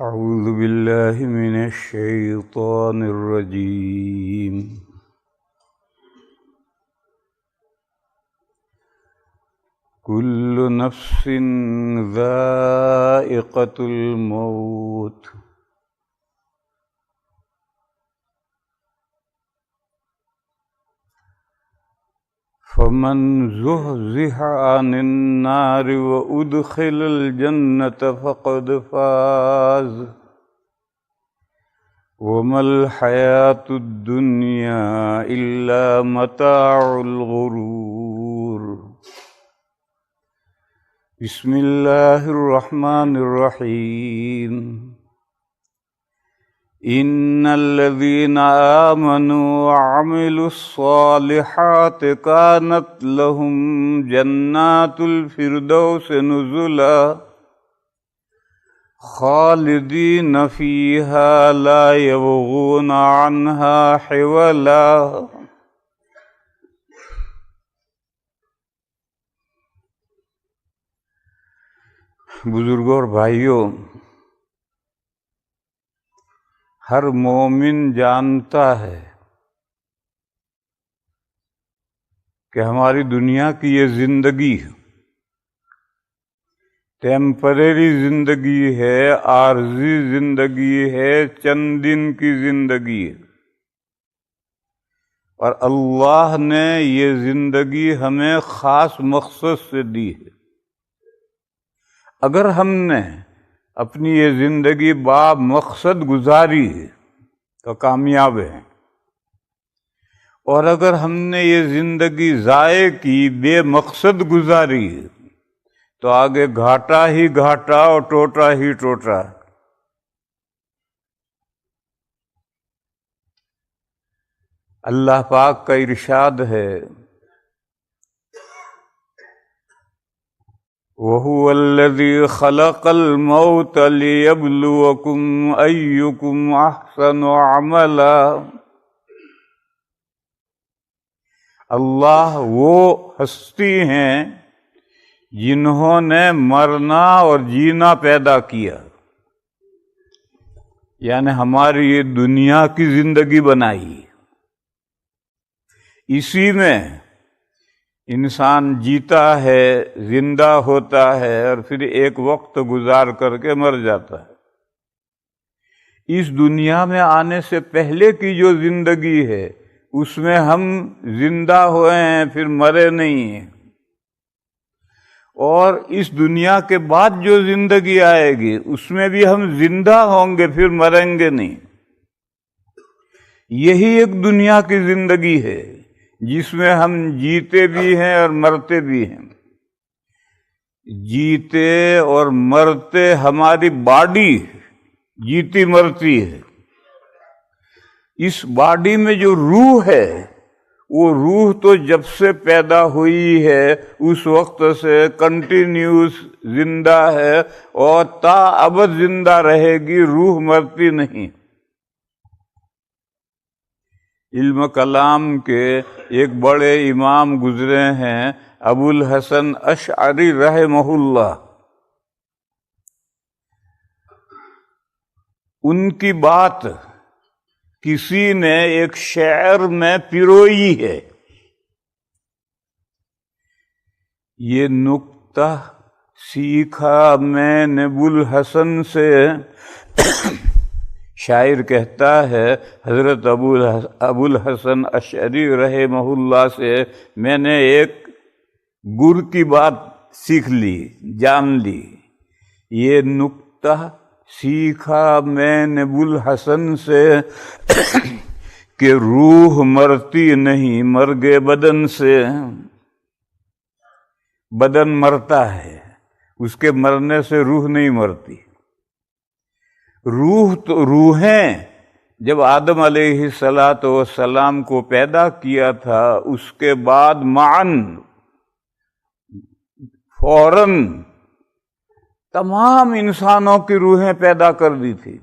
أعوذ بالله من الشيطان الرجيم. كل نفس ذائقة الموت فمن زحزح عن النار وأدخل الجنة فقد فاز وما الحياة الدنيا إلا متاع الغرور. بسم الله الرحمن الرحيم. إن الذين آمنوا وعملوا الصالحات كانت لهم جنات الفردوس نزلا خالدين فيها لا يبغون عنها حولا. بزرگوں اور بھائیوں، ہر مومن جانتا ہے کہ ہماری دنیا کی یہ زندگی ٹیمپریری زندگی ہے، عارضی زندگی ہے، چند دن کی زندگی ہے، اور اللہ نے یہ زندگی ہمیں خاص مقصد سے دی ہے. اگر ہم نے اپنی یہ زندگی با مقصد گزاری ہے تو کامیاب ہیں، اور اگر ہم نے یہ زندگی ضائع کی، بے مقصد گزاری ہے، تو آگے گھاٹا ہی گھاٹا اور ٹوٹا ہی ٹوٹا. اللہ پاک کا ارشاد ہے، وَهُوَ الَّذِي خَلَقَ الْمَوْتَ لِيَبْلُوَكُمْ أَيُّكُمْ أَحْسَنُ عَمَلًا. اللہ وہ ہستی ہیں جنہوں نے مرنا اور جینا پیدا کیا، یعنی ہماری یہ دنیا کی زندگی بنائی. اسی میں انسان جیتا ہے، زندہ ہوتا ہے، اور پھر ایک وقت گزار کر کے مر جاتا ہے. اس دنیا میں آنے سے پہلے کی جو زندگی ہے اس میں ہم زندہ ہوئے ہیں، پھر مرے نہیں ہیں. اور اس دنیا کے بعد جو زندگی آئے گی اس میں بھی ہم زندہ ہوں گے، پھر مریں گے نہیں. یہی ایک دنیا کی زندگی ہے جس میں ہم جیتے بھی ہیں اور مرتے بھی ہیں. جیتے اور مرتے ہماری باڈی جیتی مرتی ہے. اس باڈی میں جو روح ہے، وہ روح تو جب سے پیدا ہوئی ہے اس وقت سے کنٹینیوس زندہ ہے اور تا ابد زندہ رہے گی، روح مرتی نہیں. علم کلام کے ایک بڑے امام گزرے ہیں، ابو الحسن اشعری رحمہ اللہ. ان کی بات کسی نے ایک شعر میں پیروئی ہے. یہ نکتہ سیکھا میں نے ابو الحسن سے، شاعر کہتا ہے حضرت ابو الحسن اشعری رحمہ اللہ سے میں نے ایک گر کی بات سیکھ لی، جان لی. یہ نکتہ سیکھا میں نے ابو الحسن سے کہ روح مرتی نہیں مرگے بدن سے. بدن مرتا ہے، اس کے مرنے سے روح نہیں مرتی. روح تو روحیں جب آدم علیہ السلام کو پیدا کیا تھا، اس کے بعد معاً فوراً تمام انسانوں کی روحیں پیدا کر دی تھی.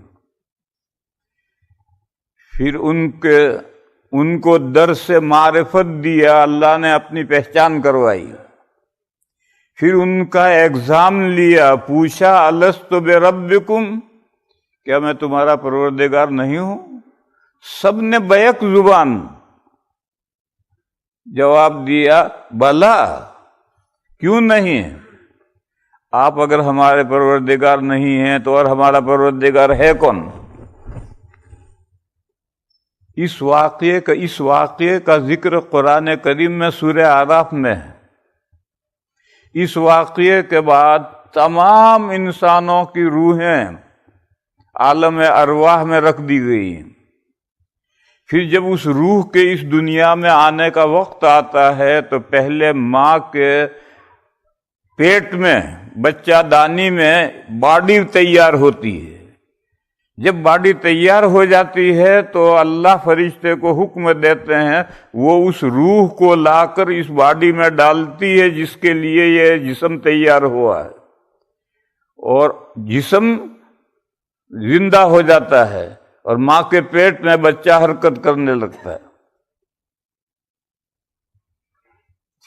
پھر ان کو درس معرفت دیا، اللہ نے اپنی پہچان کروائی. پھر ان کا ایگزام لیا، پوچھا الست بربکم، کیا میں تمہارا پروردگار نہیں ہوں؟ سب نے بیک زبان جواب دیا بلا، کیوں نہیں ہے؟ آپ اگر ہمارے پروردگار نہیں ہیں تو اور ہمارا پروردگار ہے کون؟ اس واقعے کا ذکر قرآن کریم میں سورہ اعراف میں ہے۔ اس واقعے کے بعد تمام انسانوں کی روحیں عالم ارواح میں رکھ دی گئی ہیں۔ پھر جب اس روح کے اس دنیا میں آنے کا وقت آتا ہے تو پہلے ماں کے پیٹ میں بچہ دانی میں باڈی تیار ہوتی ہے۔ جب باڈی تیار ہو جاتی ہے تو اللہ فرشتے کو حکم دیتے ہیں، وہ اس روح کو لا کر اس باڈی میں ڈالتی ہے جس کے لیے یہ جسم تیار ہوا ہے، اور جسم زندہ ہو جاتا ہے اور ماں کے پیٹ میں بچہ حرکت کرنے لگتا ہے۔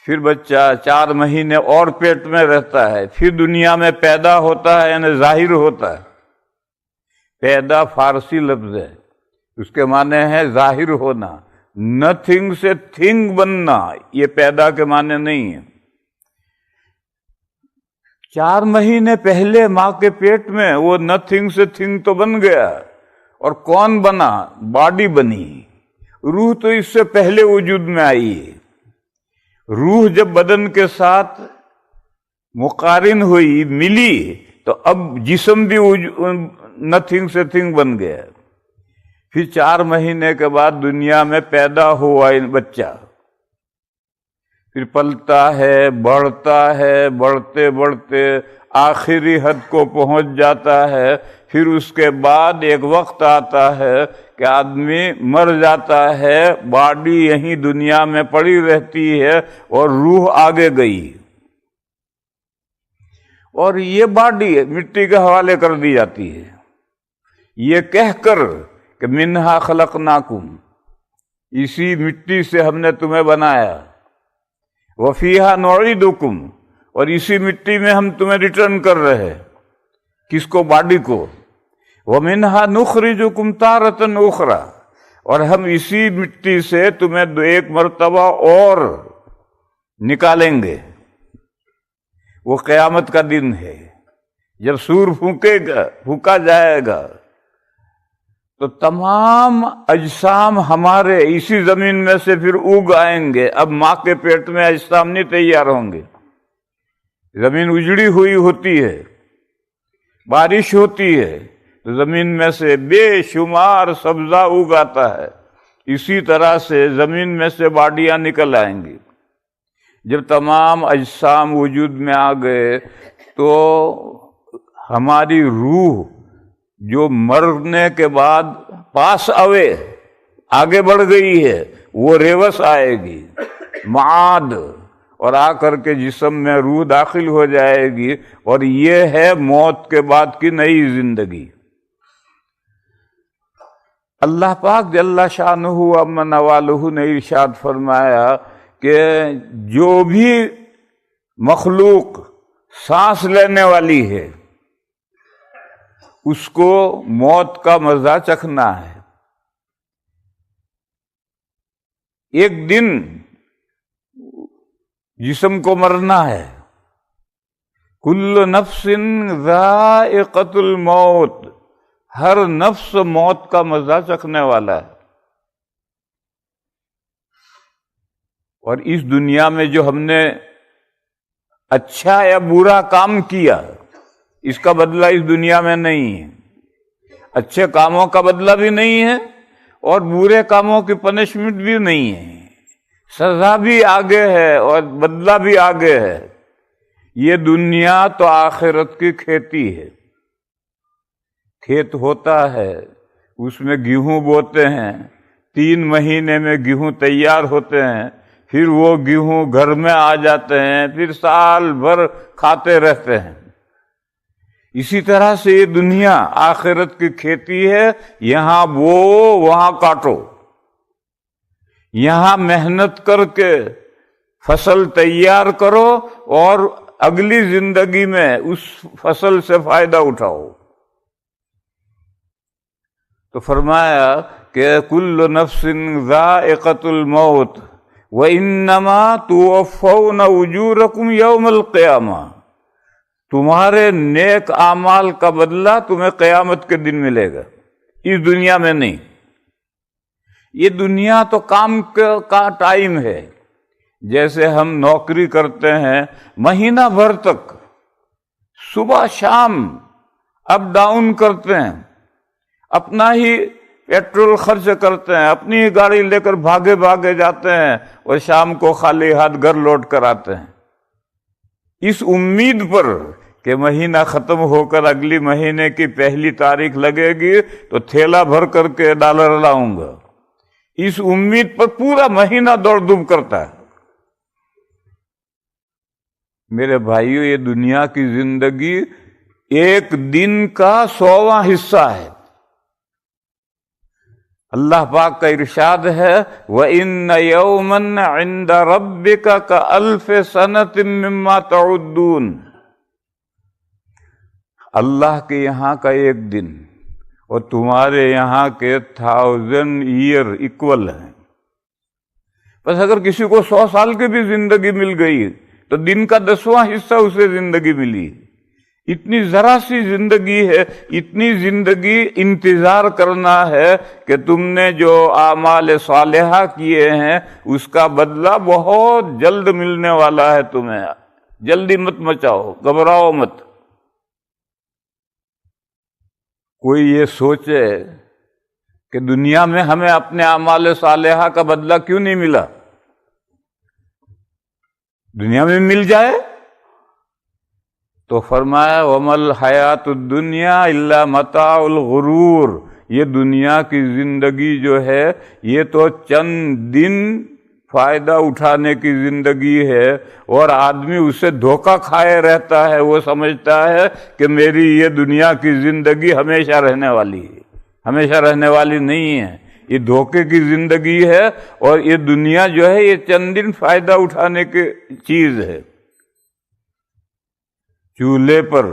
پھر بچہ 4 مہینے اور پیٹ میں رہتا ہے، پھر دنیا میں پیدا ہوتا ہے، یعنی ظاہر ہوتا ہے۔ پیدا فارسی لفظ ہے، اس کے معنی ہے ظاہر ہونا، نتھنگ سے تھنگ بننا، یہ پیدا کے معنی نہیں ہے۔ 4 مہینے پہلے ماں کے پیٹ میں وہ نتھنگ سے تھنگ تو بن گیا، اور کون بنا؟ باڈی بنی۔ روح تو اس سے پہلے وجود میں آئی ہے۔ روح جب بدن کے ساتھ مقارن ہوئی، ملی، تو اب جسم بھی نتھنگ سے تھنگ بن گیا۔ پھر 4 مہینے کے بعد دنیا میں پیدا ہوا بچہ، پھر پلتا ہے، بڑھتا ہے، بڑھتے بڑھتے آخری حد کو پہنچ جاتا ہے۔ پھر اس کے بعد ایک وقت آتا ہے کہ آدمی مر جاتا ہے، باڈی یہیں دنیا میں پڑی رہتی ہے اور روح آگے گئی، اور یہ باڈی مٹی کے حوالے کر دی جاتی ہے، یہ کہہ کر کہ منہا خلقناکم، اسی مٹی سے ہم نے تمہیں بنایا، وفیہا نعیدکم، اور اسی مٹی میں ہم تمہیں ریٹرن کر رہے۔ کس کو؟ باڈی کو۔ ومنہا نخرجکم تارۃ اخری، اور ہم اسی مٹی سے تمہیں ایک مرتبہ اور نکالیں گے۔ وہ قیامت کا دن ہے، جب سور پھونکا جائے گا تو تمام اجسام ہمارے اسی زمین میں سے پھر اگ آئیں گے۔ اب ماں کے پیٹ میں اجسام نہیں تیار ہوں گے، زمین اجڑی ہوئی ہوتی ہے، بارش ہوتی ہے تو زمین میں سے بے شمار سبزہ اگ آتا ہے، اسی طرح سے زمین میں سے باڈیاں نکل آئیں گی۔ جب تمام اجسام وجود میں آ گئے تو ہماری روح جو مرنے کے بعد پاس اوے آگے بڑھ گئی ہے، وہ ریوس آئے گی، معاد، اور آ کر کے جسم میں روح داخل ہو جائے گی، اور یہ ہے موت کے بعد کی نئی زندگی۔ اللہ پاک جل شانہ عم نوالہ نے ارشاد فرمایا کہ جو بھی مخلوق سانس لینے والی ہے اس کو موت کا مزہ چکھنا ہے۔ ایک دن جسم کو مرنا ہے۔ کل نفس ذائقۃ الموت، ہر نفس موت کا مزہ چکھنے والا ہے۔ اور اس دنیا میں جو ہم نے اچھا یا برا کام کیا، اس کا بدلہ اس دنیا میں نہیں ہے۔ اچھے کاموں کا بدلہ بھی نہیں ہے اور برے کاموں کی پنشمنٹ بھی نہیں ہے، سزا بھی آگے ہے اور بدلہ بھی آگے ہے۔ یہ دنیا تو آخرت کی کھیتی ہے۔ کھیت ہوتا ہے، اس میں گیہوں بوتے ہیں، 3 مہینے میں گیہوں تیار ہوتے ہیں، پھر وہ گیہوں گھر میں آ جاتے ہیں، پھر سال بھر کھاتے رہتے ہیں۔ اسی طرح سے یہ دنیا آخرت کی کھیتی ہے، یہاں بو وہاں کاٹو، یہاں محنت کر کے فصل تیار کرو اور اگلی زندگی میں اس فصل سے فائدہ اٹھاؤ۔ تو فرمایا کہ کل نفس ذائقۃ الموت وانما توفون اجورکم یوم القیامہ، تمہارے نیک اعمال کا بدلہ تمہیں قیامت کے دن ملے گا، اس دنیا میں نہیں۔ یہ دنیا تو کام کا ٹائم ہے، جیسے ہم نوکری کرتے ہیں مہینہ بھر تک، صبح شام اپ ڈاؤن کرتے ہیں، اپنا ہی پیٹرول خرچ کرتے ہیں، اپنی ہی گاڑی لے کر بھاگے بھاگے جاتے ہیں اور شام کو خالی ہاتھ گھر لوٹ کر آتے ہیں، اس امید پر کہ مہینہ ختم ہو کر اگلی مہینے کی پہلی تاریخ لگے گی تو تھیلا بھر کر کے ڈالر لاؤں گا، اس امید پر پورا مہینہ دوڑ دھوپ کرتا ہے۔ میرے بھائیو، یہ دنیا کی زندگی ایک دن کا 100واں حصہ ہے۔ اللہ پاک کا ارشاد ہے وَإِنَّ يَوْمًا عِنْدَ رَبِّكَ كَأَلْفِ سَنَةٍ مِّمَّا تَعُدُّونَ، اللہ کے یہاں کا ایک دن اور تمہارے یہاں کے 1000 ایئر ایکول ہیں۔ بس اگر کسی کو 100 سال کی بھی زندگی مل گئی تو دن کا 10واں حصہ اسے زندگی ملی۔ اتنی ذرا سی زندگی ہے، اتنی زندگی انتظار کرنا ہے کہ تم نے جو اعمال صالحہ کیے ہیں اس کا بدلہ بہت جلد ملنے والا ہے تمہیں، جلدی مت مچاؤ، گھبراؤ مت۔ کوئی یہ سوچے کہ دنیا میں ہمیں اپنے اعمال صالحہ کا بدلہ کیوں نہیں ملا، دنیا میں مل جائے تو فرمایا وَمَا الْحَيَاةُ الدُّنْيَا إِلَّا مَتَاعُ الْغُرُورِ، یہ دنیا کی زندگی جو ہے یہ تو چند دن فائدہ اٹھانے کی زندگی ہے، اور آدمی اسے دھوکہ کھائے رہتا ہے، وہ سمجھتا ہے کہ میری یہ دنیا کی زندگی ہمیشہ رہنے والی ہے، ہمیشہ رہنے والی نہیں ہے، یہ دھوکے کی زندگی ہے، اور یہ دنیا جو ہے یہ چند دن فائدہ اٹھانے کی چیز ہے۔ چولہے پر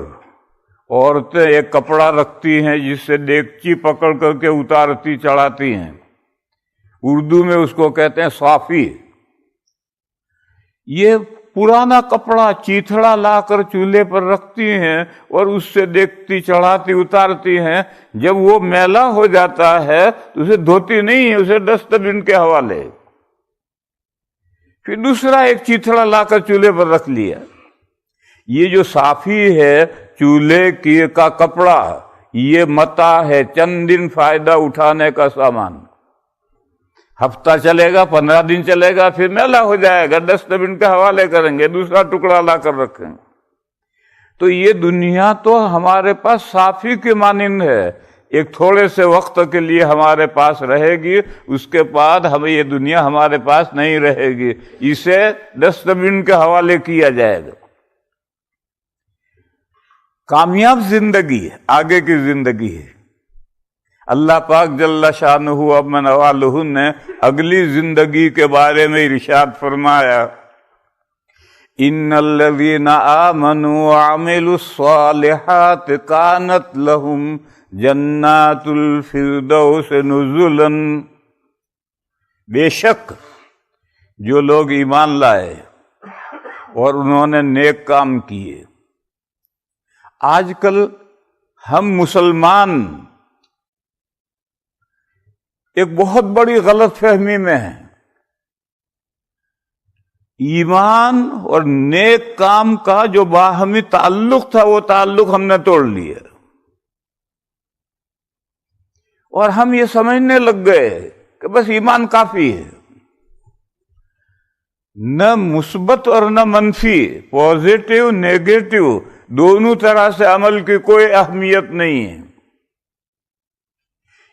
عورتیں ایک کپڑا رکھتی ہیں جس سے دیگچی پکڑ کر کے اتارتی چڑھاتی ہیں، اردو میں اس کو کہتے ہیں صافی۔ یہ پرانا کپڑا چیتھڑا لا کر چولہے پر رکھتی ہیں اور اس سے دیکھتی چڑھاتی اتارتی ہیں، جب وہ میلا ہو جاتا ہے تو اسے دھوتی نہیں ہے، اسے ڈسٹ بن کے حوالے، پھر دوسرا ایک چیتھڑا لا کر چولہے پر رکھ لیا۔ یہ جو صافی ہے چولہے کا کپڑا، یہ متاع ہے، چند دن فائدہ اٹھانے کا سامان، ہفتہ چلے گا، 15 دن چلے گا، پھر میلا ہو جائے گا، ڈسٹ بن کے حوالے کریں گے، دوسرا ٹکڑا لا کر رکھیں۔ تو یہ دنیا تو ہمارے پاس صافی کے مانند ہے، ایک تھوڑے سے وقت کے لیے ہمارے پاس رہے گی، اس کے بعد ہمیں یہ دنیا ہمارے پاس نہیں رہے گی، اسے ڈسٹ بن کے حوالے کیا جائے گا۔ کامیاب زندگی آگے کی زندگی ہے۔ اللہ پاک جل شانہ و نوالہ نے اگلی زندگی کے بارے میں ارشاد فرمایا ان الذین آمنوا وعملوا الصالحات کانت لہم جنات الفردوس نزلا، بے شک جو لوگ ایمان لائے اور انہوں نے نیک کام کیے۔ آج کل ہم مسلمان ایک بہت بڑی غلط فہمی میں ہیں، ایمان اور نیک کام کا جو باہمی تعلق تھا وہ تعلق ہم نے توڑ لیا، اور ہم یہ سمجھنے لگ گئے کہ بس ایمان کافی ہے، نہ مثبت اور نہ منفی، پازیٹو نیگیٹو دونوں طرح سے عمل کی کوئی اہمیت نہیں ہے۔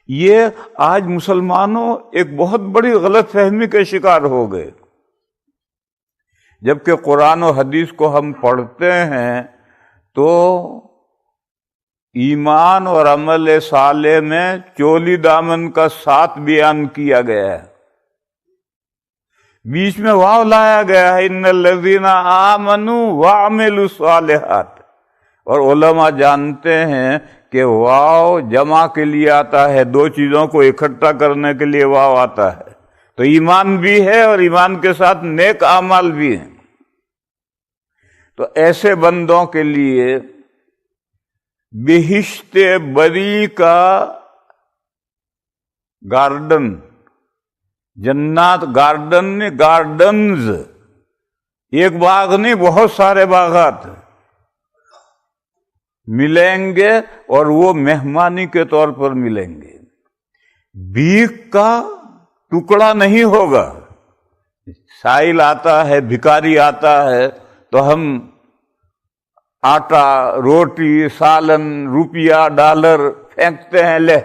یہ آج مسلمانوں ایک بہت بڑی غلط فہمی کے شکار ہو گئے، جبکہ قرآن و حدیث کو ہم پڑھتے ہیں تو ایمان اور عمل صالح میں چولی دامن کا ساتھ بیان کیا گیا ہے، بیچ میں واو لایا گیا ہے ان الذین آمنوا وعملوا الصالحات، اور علماء جانتے ہیں کہ واو جمع کے لیے آتا ہے، دو چیزوں کو اکٹھا کرنے کے لیے واو آتا ہے، تو ایمان بھی ہے اور ایمان کے ساتھ نیک اعمال بھی ہیں۔ تو ایسے بندوں کے لیے بہشت بری کا گارڈن، جنات گارڈن، گارڈنز، ایک باغ نہیں بہت سارے باغات ملیں گے، اور وہ مہمانی کے طور پر ملیں گے۔ بھیک کا ٹکڑا نہیں ہوگا۔ سائل آتا ہے، بھکاری آتا ہے تو ہم آٹا، روٹی، سالن، روپیہ، ڈالر پھینکتے ہیں، لے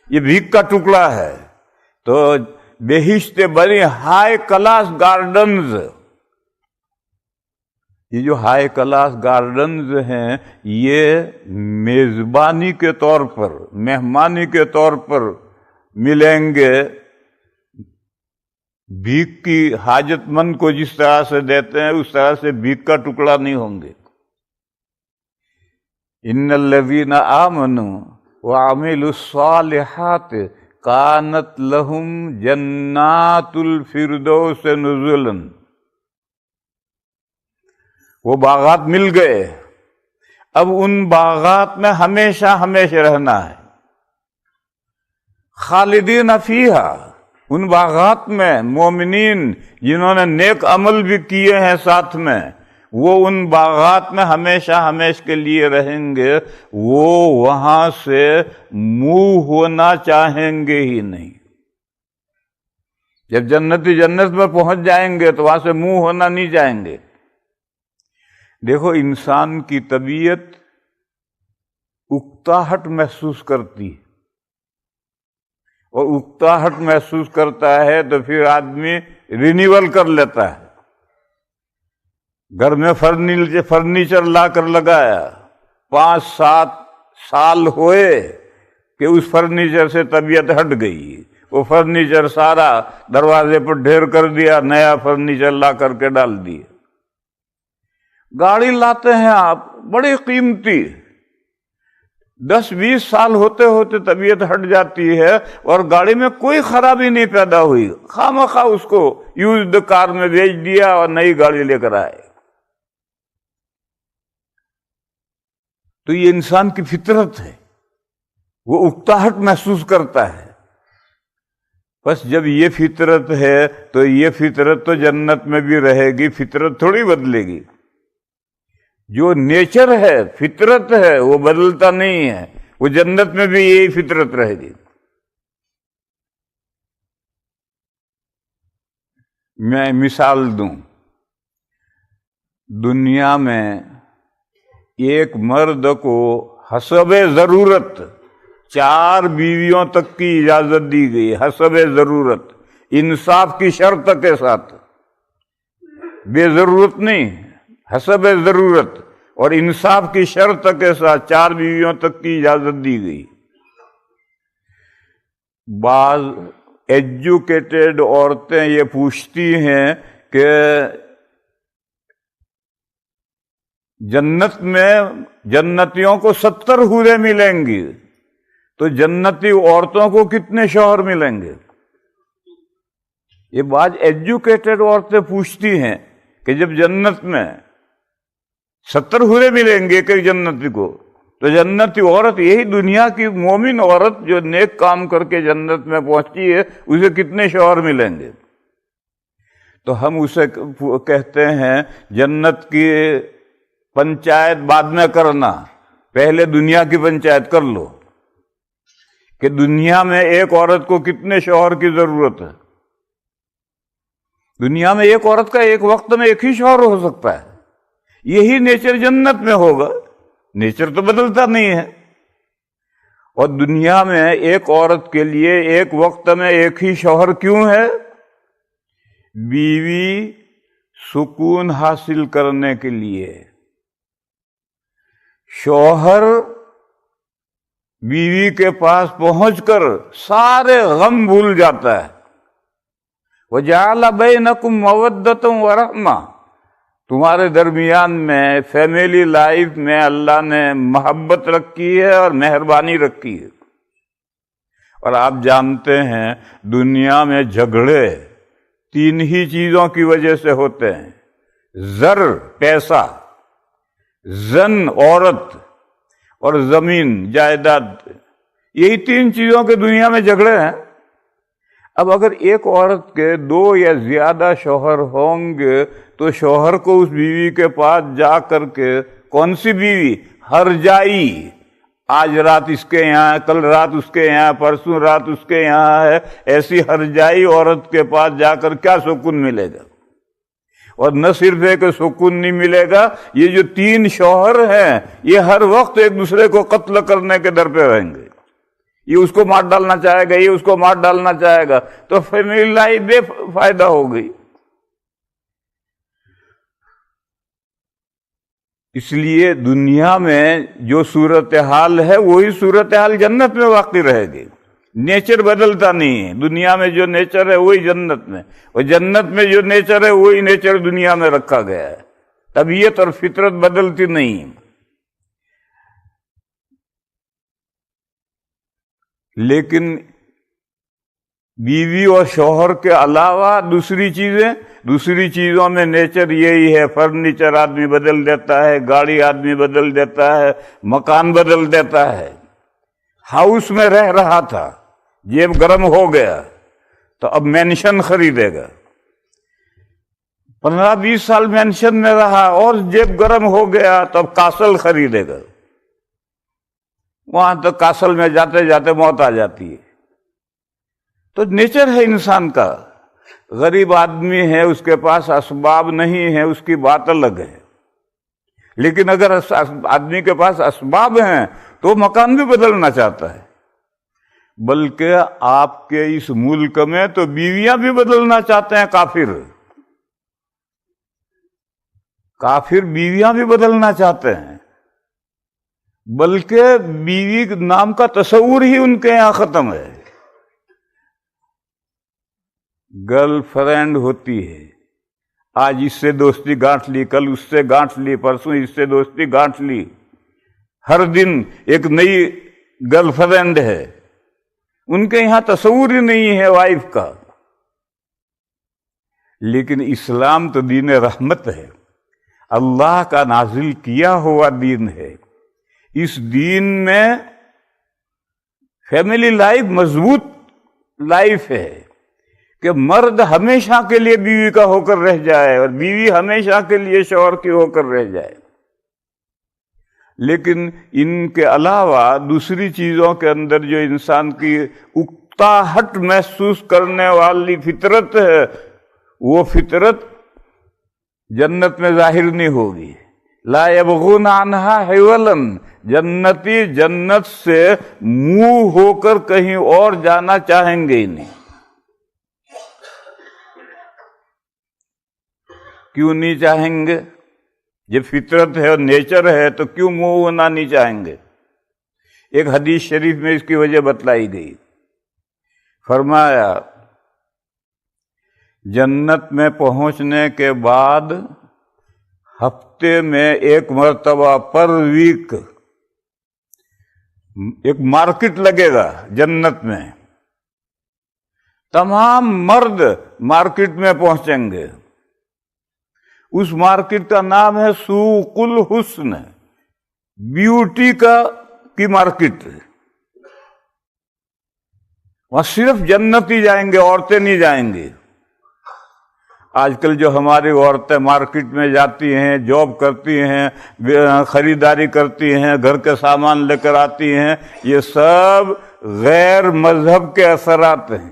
یہ بھیک کا ٹکڑا ہے۔ تو بہشت بری ہائی کلاس گارڈنز، یہ جو ہائی کلاس گارڈنز ہیں یہ میزبانی کے طور پر، مہمانی کے طور پر ملیں گے۔ بھیک کی حاجت مند کو جس طرح سے دیتے ہیں اس طرح سے بھیک کا ٹکڑا نہیں ہوں گے۔ ان الذین آمنوا وعملوا الصالحات کانت لہم جنات الفردوس نزلا، وہ باغات مل گئے، اب ان باغات میں ہمیشہ ہمیشہ رہنا ہے۔ خالدین فیہا، ان باغات میں مومنین جنہوں نے نیک عمل بھی کیے ہیں ساتھ میں، وہ ان باغات میں ہمیشہ ہمیشہ کے لیے رہیں گے، وہ وہاں سے منہ ہونا چاہیں گے ہی نہیں۔ جب جنتی جنت میں پہنچ جائیں گے تو وہاں سے منہ ہونا نہیں چاہیں گے۔ دیکھو انسان کی طبیعت اکتاہٹ محسوس کرتی ہے، اور اکتاہٹ محسوس کرتا ہے تو پھر آدمی رینیول کر لیتا ہے۔ گھر میں فرنیچر لا کر لگایا، 5-7 سال ہوئے کہ اس فرنیچر سے طبیعت ہٹ گئی، وہ فرنیچر سارا دروازے پر ڈھیر کر دیا، نیا فرنیچر لا کر کے ڈال دیا۔ گاڑی لاتے ہیں آپ بڑی قیمتی، 10-20 سال ہوتے ہوتے طبیعت ہٹ جاتی ہے اور گاڑی میں کوئی خرابی نہیں پیدا ہوئی، خواہ اس کو یوزڈ کار میں بیچ دیا اور نئی گاڑی لے کر آئے۔ تو یہ انسان کی فطرت ہے، وہ اکتاہٹ محسوس کرتا ہے۔ بس جب یہ فطرت ہے تو یہ فطرت تو جنت میں بھی رہے گی، فطرت تھوڑی بدلے گی۔ جو نیچر ہے، فطرت ہے، وہ بدلتا نہیں ہے، وہ جنت میں بھی یہی فطرت رہے گی۔ میں مثال دوں، دنیا میں ایک مرد کو حسب ضرورت 4 بیویوں تک کی اجازت دی گئی، حسب ضرورت، انصاف کی شرط کے ساتھ، بے ضرورت نہیں، حسب ضرورت اور انصاف کی شرط کے ساتھ 4 بیویوں تک کی اجازت دی گئی۔ بعض ایجوکیٹڈ عورتیں یہ پوچھتی ہیں کہ جنت میں جنتیوں کو 70 حوریں ملیں گی، تو جنتی عورتوں کو کتنے شوہر ملیں گے؟ یہ بعض ایجوکیٹڈ عورتیں پوچھتی ہیں کہ جب جنت میں 70 حوریں ملیں گے کہ جنتی کو، تو جنتی عورت، یہی دنیا کی مومن عورت جو نیک کام کر کے جنت میں پہنچی ہے، اسے کتنے شوہر ملیں گے؟ تو ہم اسے کہتے ہیں جنت کی پنچایت بعد میں کرنا، پہلے دنیا کی پنچایت کر لو کہ دنیا میں ایک عورت کو کتنے شوہر کی ضرورت ہے۔ دنیا میں ایک عورت کا ایک وقت میں ایک ہی شوہر ہو سکتا ہے، یہی نیچر جنت میں ہوگا، نیچر تو بدلتا نہیں ہے۔ اور دنیا میں ایک عورت کے لیے ایک وقت میں ایک ہی شوہر کیوں ہے؟ بیوی سکون حاصل کرنے کے لیے، شوہر بیوی کے پاس پہنچ کر سارے غم بھول جاتا ہے۔ وَجَعَلَ بَيْنَكُمْ مَوَدَّةً وَرَحْمَةً، تمہارے درمیان میں فیملی لائف میں اللہ نے محبت رکھی ہے اور مہربانی رکھی ہے. اور آپ جانتے ہیں دنیا میں جھگڑے 3 ہی چیزوں کی وجہ سے ہوتے ہیں: زر پیسہ، زن عورت، اور زمین جائیداد. یہی 3 چیزوں کے دنیا میں جھگڑے ہیں. اب اگر ایک عورت کے 2 یا زیادہ شوہر ہوں گے تو شوہر کو اس بیوی کے پاس جا کر کے، کون سی بیوی؟ ہر جائی، آج رات اس کے یہاں، کل رات اس کے یہاں، پرسوں رات اس کے یہاں ہے، ایسی ہر جائی عورت کے پاس جا کر کیا سکون ملے گا؟ اور نہ صرف ہے کہ سکون نہیں ملے گا، یہ جو 3 شوہر ہیں یہ ہر وقت ایک دوسرے کو قتل کرنے کے در پہ رہیں گے. یہ اس کو مار ڈالنا چاہے گا، یہ اس کو مار ڈالنا چاہے گا، تو فیملی لائف بے فائدہ ہو گئی. اس لیے دنیا میں جو صورتحال ہے وہی صورتحال جنت میں باقی رہے گی. نیچر بدلتا نہیں ہے. دنیا میں جو نیچر ہے وہی جنت میں، اور جنت میں جو نیچر ہے وہی نیچر دنیا میں رکھا گیا ہے. طبیعت اور فطرت بدلتی نہیں. لیکن بیوی اور شوہر کے علاوہ دوسری چیزوں میں نیچر یہی ہے. فرنیچر آدمی بدل دیتا ہے، گاڑی آدمی بدل دیتا ہے، مکان بدل دیتا ہے. ہاؤس میں رہ رہا تھا، جیب گرم ہو گیا تو اب مینشن خریدے گا. 15-20 سال مینشن میں رہا اور جیب گرم ہو گیا تو اب کاسل خریدے گا. وہاں تو کاسل میں جاتے جاتے موت آ جاتی ہے. تو نیچر ہے انسان کا. غریب آدمی ہے، اس کے پاس اسباب نہیں ہے، اس کی بات الگ ہے. لیکن اگر آدمی کے پاس اسباب ہیں تو مکان بھی بدلنا چاہتا ہے. بلکہ آپ کے اس ملک میں تو بیویاں بھی بدلنا چاہتے ہیں. کافر بیویاں بھی بدلنا چاہتے ہیں. بلکہ بیوی نام کا تصور ہی ان کے یہاں ختم ہے. گرل فرینڈ ہوتی ہے، آج اس سے دوستی گانٹھ لی، کل اس سے گانٹھ لی، پرسوں اس سے دوستی گانٹھ لی. ہر دن ایک نئی گرل فرینڈ ہے. ان کے یہاں تصور ہی نہیں ہے وائف کا. لیکن اسلام تو دین رحمت ہے، اللہ کا نازل کیا ہوا دین ہے. اس دین میں فیملی لائف مضبوط لائف ہے کہ مرد ہمیشہ کے لیے بیوی کا ہو کر رہ جائے اور بیوی ہمیشہ کے لیے شوہر کی ہو کر رہ جائے. لیکن ان کے علاوہ دوسری چیزوں کے اندر جو انسان کی اکتاہٹ محسوس کرنے والی فطرت ہے، وہ فطرت جنت میں ظاہر نہیں ہوگی. لا یبغون عنہا حولا، جنتی جنت سے منہ ہو کر کہیں اور جانا چاہیں گے ہی نہیں. کیوں نہیں چاہیں گے؟ جب فطرت ہے اور نیچر ہے تو کیوں منہ ہونا نہیں چاہیں گے؟ ایک حدیث شریف میں اس کی وجہ بتلائی گئی. فرمایا جنت میں پہنچنے کے بعد ہفتے میں 1 مرتبہ پر ویک ایک مارکیٹ لگے گا جنت میں. تمام مرد مارکیٹ میں پہنچیں گے. اس مارکیٹ کا نام ہے سوق الحسن، بیوٹی کی مارکیٹ. وہاں صرف جنتی جائیں گے، عورتیں نہیں جائیں گے. آج کل جو ہماری عورتیں مارکیٹ میں جاتی ہیں، جاب کرتی ہیں، خریداری کرتی ہیں، گھر کے سامان لے کر آتی ہیں، یہ سب غیر مذہب کے اثرات ہیں.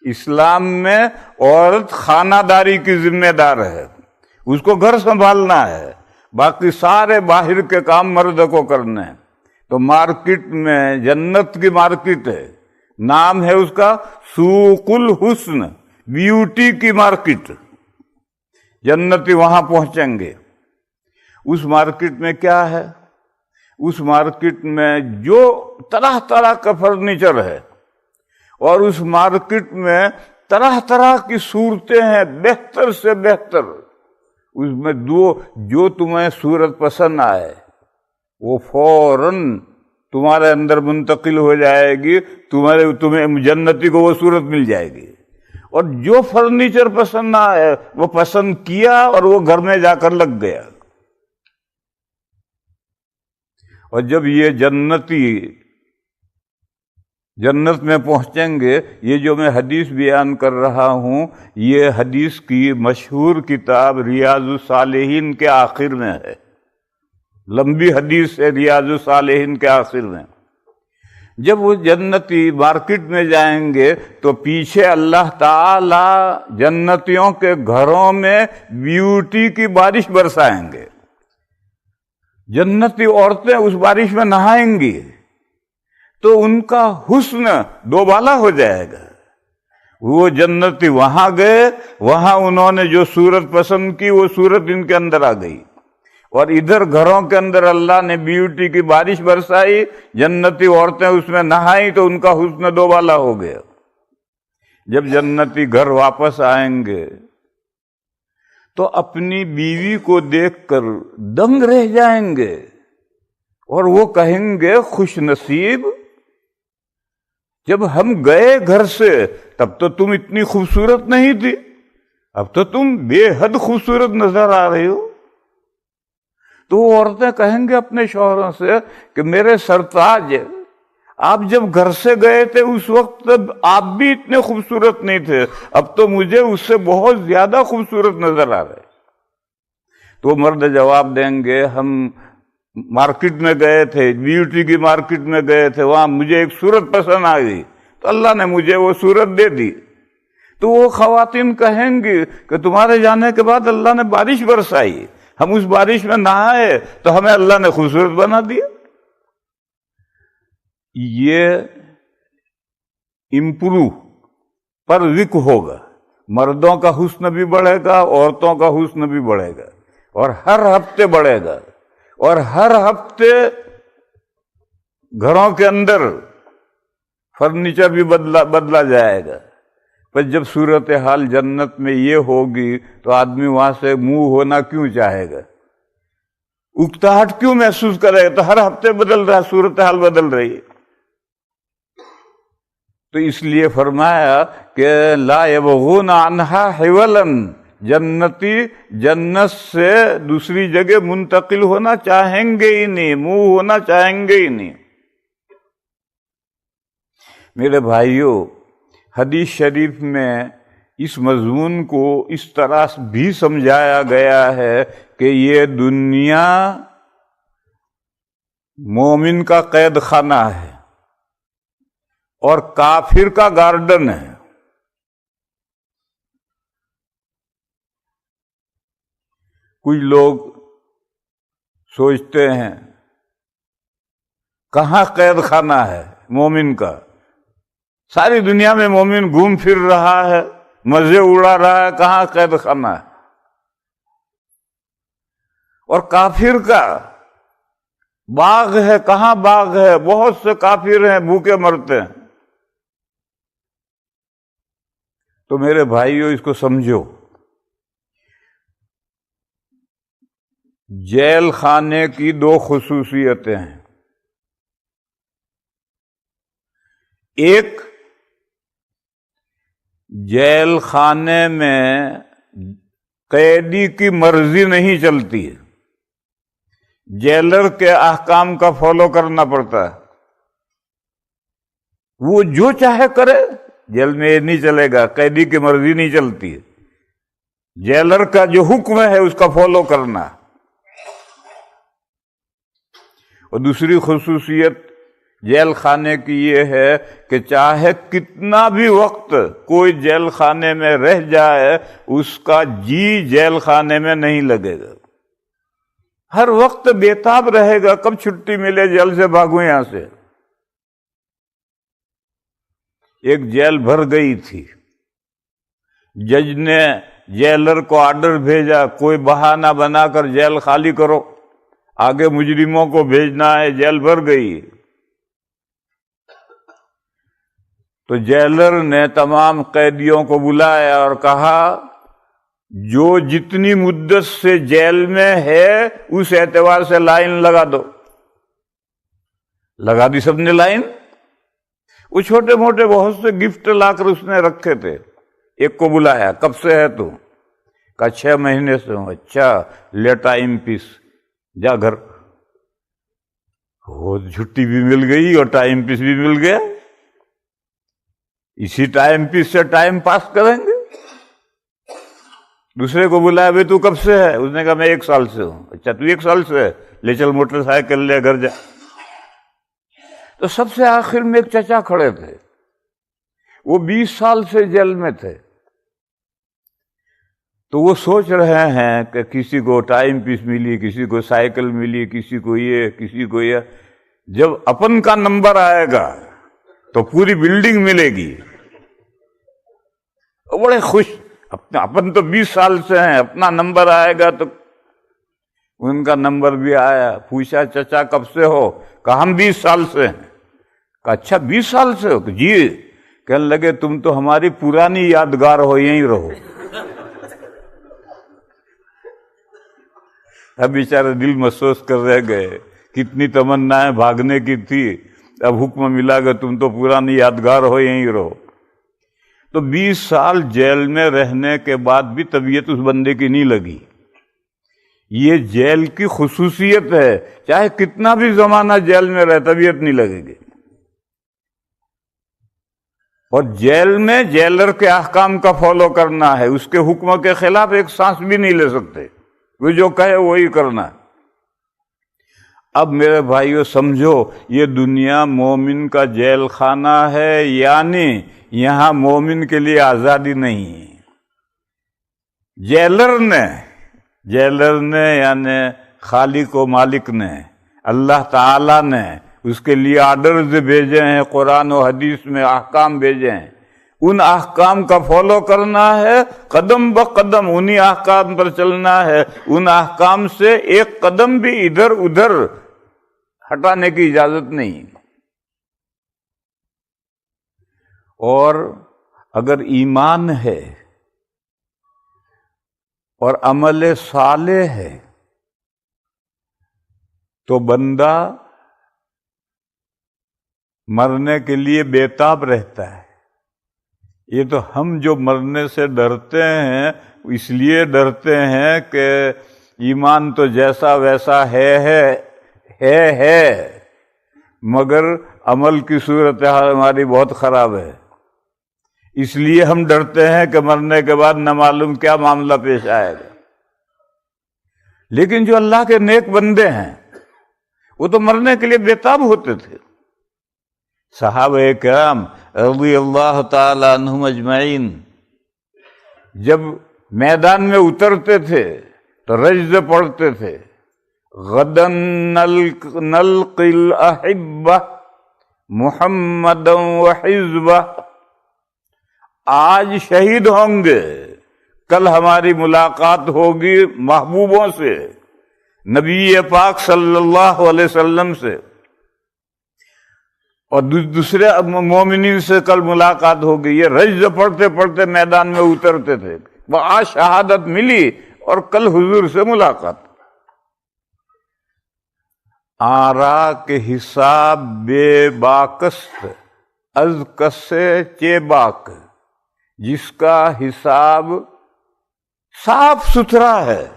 اسلام میں عورت خانہ داری کی ذمہ دار ہے، اس کو گھر سنبھالنا ہے، باقی سارے باہر کے کام مرد کو کرنے ہیں. تو مارکیٹ میں جنت کی مارکیٹ ہے، نام ہے اس کا سوق الحسن، بیوٹی کی مارکیٹ. جنتی وہاں پہنچیں گے. اس مارکیٹ میں کیا ہے؟ اس مارکیٹ میں جو طرح طرح کا فرنیچر ہے، اور اس مارکیٹ میں طرح طرح کی صورتیں ہیں، بہتر سے بہتر. اس میں جو تمہیں صورت پسند آئے وہ فوراً تمہارے اندر منتقل ہو جائے گی، تمہیں جنتی کو وہ صورت مل جائے گی۔ اور جو فرنیچر پسند نہ آئے وہ پسند کیا اور وہ گھر میں جا کر لگ گیا۔ اور جب یہ جنتی جنت میں پہنچیں گے، یہ جو میں حدیث بیان کر رہا ہوں یہ حدیث کی مشہور کتاب ریاض الصالحین کے آخر میں ہے، لمبی حدیث ہے ریاض الصالحین کے آخر میں۔ جب وہ جنتی مارکیٹ میں جائیں گے تو پیچھے اللہ تعالی جنتیوں کے گھروں میں بیوٹی کی بارش برسائیں گے، جنتی عورتیں اس بارش میں نہائیں گی تو ان کا حسن دوبالا ہو جائے گا۔ وہ جنتی وہاں گئے، وہاں انہوں نے جو صورت پسند کی وہ صورت ان کے اندر آ گئی، اور ادھر گھروں کے اندر اللہ نے بیوٹی کی بارش برسائی، جنتی عورتیں اس میں نہائیں تو ان کا حسن دوبالا ہو گیا۔ جب جنتی گھر واپس آئیں گے تو اپنی بیوی کو دیکھ کر دنگ رہ جائیں گے، اور وہ کہیں گے خوش نصیب، جب ہم گئے گھر سے تب تو تم اتنی خوبصورت نہیں تھی، اب تو تم بے حد خوبصورت نظر آ رہی ہو۔ تو وہ عورتیں کہیں گے اپنے شوہروں سے کہ میرے سرتاج، آپ جب گھر سے گئے تھے اس وقت آپ بھی اتنے خوبصورت نہیں تھے، اب تو مجھے اس سے بہت زیادہ خوبصورت نظر آ رہے۔ تو مرد جواب دیں گے ہم مارکیٹ میں گئے تھے، بیوٹی کی مارکیٹ میں گئے تھے، وہاں مجھے ایک صورت پسند آ گئی تو اللہ نے مجھے وہ صورت دے دی۔ تو وہ خواتین کہیں گی کہ تمہارے جانے کے بعد اللہ نے بارش برسائی، ہم اس بارش میں نہائے تو ہمیں اللہ نے خوبصورت بنا دیا۔ یہ امپروو پر وک ہوگا، مردوں کا حسن بھی بڑھے گا، عورتوں کا حسن بھی بڑھے گا، اور ہر ہفتے بڑھے گا، اور ہر ہفتے گھروں کے اندر فرنیچر بھی بدلا جائے گا۔ پر جب صورتحال جنت میں یہ ہوگی تو آدمی وہاں سے منہ ہونا کیوں چاہے گا، اکتاہٹ کیوں محسوس کرے گا؟ تو ہر ہفتے بدل رہا، صورتحال بدل رہی ہے۔ تو اس لیے فرمایا کہ لا یبغون عنہا حولا، جنتی جنت سے دوسری جگہ منتقل ہونا چاہیں گے ہی نہیں، منہ ہونا چاہیں گے ہی نہیں۔ میرے بھائیوں، حدیث شریف میں اس مضمون کو اس طرح بھی سمجھایا گیا ہے کہ یہ دنیا مومن کا قید خانہ ہے اور کافر کا گارڈن ہے۔ کچھ لوگ سوچتے ہیں کہاں قید خانہ ہے مومن کا، ساری دنیا میں مومن گھوم پھر رہا ہے، مزے اڑا رہا ہے، کہاں قید خانہ ہے؟ اور کافر کا باغ ہے، کہاں باغ ہے؟ بہت سے کافر ہیں بھوکے مرتے ہیں۔ تو میرے بھائیوں اس کو سمجھو، جیل خانے کی دو خصوصیتیں ہیں۔ ایک، جیل خانے میں قیدی کی مرضی نہیں چلتی ہے، جیلر کے احکام کا فالو کرنا پڑتا ہے، وہ جو چاہے کرے، جیل میں یہ نہیں چلے گا، قیدی کی مرضی نہیں چلتی ہے، جیلر کا جو حکم ہے اس کا فالو کرنا۔ اور دوسری خصوصیت جیل خانے کی یہ ہے کہ چاہے کتنا بھی وقت کوئی جیل خانے میں رہ جائے، اس کا جی جیل خانے میں نہیں لگے گا، ہر وقت بےتاب رہے گا کب چھٹی ملے، جیل سے بھاگوں یہاں سے۔ ایک جیل بھر گئی تھی، جج نے جیلر کو آرڈر بھیجا کوئی بہانہ بنا کر جیل خالی کرو، آگے مجرموں کو بھیجنا ہے، جیل بھر گئی۔ تو جیلر نے تمام قیدیوں کو بلایا اور کہا جو جتنی مدت سے جیل میں ہے اس اعتبار سے لائن لگا دو. لگا دی سب نے لائن. وہ چھوٹے موٹے بہت سے گفٹ لا کر اس نے رکھے تھے. ایک کو بلایا, کب سے ہے تو؟ کہا 6 مہینے سے ہوں. اچھا, لے ٹائم پیس, جا گھر. وہ چھٹی بھی مل گئی اور ٹائم پیس بھی مل گیا. اسی ٹائم پیس سے ٹائم پاس کریں گے. دوسرے کو بلایا, بھائی تو کب سے ہے؟ اس نے کہا میں 1 سال سے ہوں. اچھا تو 1 سال سے ہے, لے چل موٹر سائیکل لے گھر جا. تو سب سے آخر میں ایک چچا کھڑے تھے, وہ 20 سال سے جیل میں تھے. تو وہ سوچ رہے ہیں کہ کسی کو ٹائم پیس ملی, کسی کو سائیکل ملی, کسی کو یہ, کسی کو یہ. جب اپن کا نمبر آئے گا تو پوری بلڈنگ ملے گی. بڑے خوش. اپن تو 20 سال سے ہیں, اپنا نمبر آئے گا تو. ان کا نمبر بھی آیا. پوچھا چچا کب سے ہو؟ کہا ہم 20 سال سے ہیں. کہا اچھا 20 سال سے ہو؟ جی. کہنے لگے تم تو ہماری پرانی یادگار ہو, یہیں رہو. اب بیچارے دل محسوس کر رہ گئے, کتنی تمنائیں بھاگنے کی تھی, اب حکم ملا کہ تم تو پرانی یادگار ہو, یہیں رہو. تو 20 سال جیل میں رہنے کے بعد بھی طبیعت اس بندے کی نہیں لگی. یہ جیل کی خصوصیت ہے, چاہے کتنا بھی زمانہ جیل میں رہے طبیعت نہیں لگے گی. اور جیل میں جیلر کے احکام کا فالو کرنا ہے, اس کے حکم کے خلاف ایک سانس بھی نہیں لے سکتے. وہ جو کہے وہی کرنا ہے. اب میرے بھائیو سمجھو, یہ دنیا مومن کا جیل خانہ ہے, یعنی یہاں مومن کے لیے آزادی نہیں. جیلر نے یعنی خالق و مالک نے, اللہ تعالی نے اس کے لیے آرڈرز بھیجے ہیں, قرآن و حدیث میں احکام بھیجے ہیں. ان احکام کا فالو کرنا ہے, قدم بقدم انہی احکام پر چلنا ہے. ان احکام سے ایک قدم بھی ادھر ادھر ہٹانے کی اجازت نہیں. اور اگر ایمان ہے اور عمل صالح ہے تو بندہ مرنے کے لیے بےتاب رہتا ہے. یہ تو ہم جو مرنے سے ڈرتے ہیں اس لیے ڈرتے ہیں کہ ایمان تو جیسا ویسا ہے مگر عمل کی صورتحال ہماری بہت خراب ہے. اس لیے ہم ڈرتے ہیں کہ مرنے کے بعد نہ معلوم کیا معاملہ پیش آئے گا. لیکن جو اللہ کے نیک بندے ہیں وہ تو مرنے کے لیے بےتاب ہوتے تھے. صحابہ کرام رضی اللہ تعالی عنہم اجمعین جب میدان میں اترتے تھے تو رجز پڑھتے تھے, غدن نلقی الاحبہ محمدا وحزبہ. آج شہید ہوں گے, کل ہماری ملاقات ہوگی محبوبوں سے, نبی پاک صلی اللہ علیہ وسلم سے, اور دوسرے مومنین سے کل ملاقات ہوگی. یہ رجز پڑھتے پڑھتے میدان میں اترتے تھے. وہ آج شہادت ملی اور کل حضور سے ملاقات. آرا کے حساب بے باکست از کسے چے باک. جس کا حساب صاف ستھرا ہے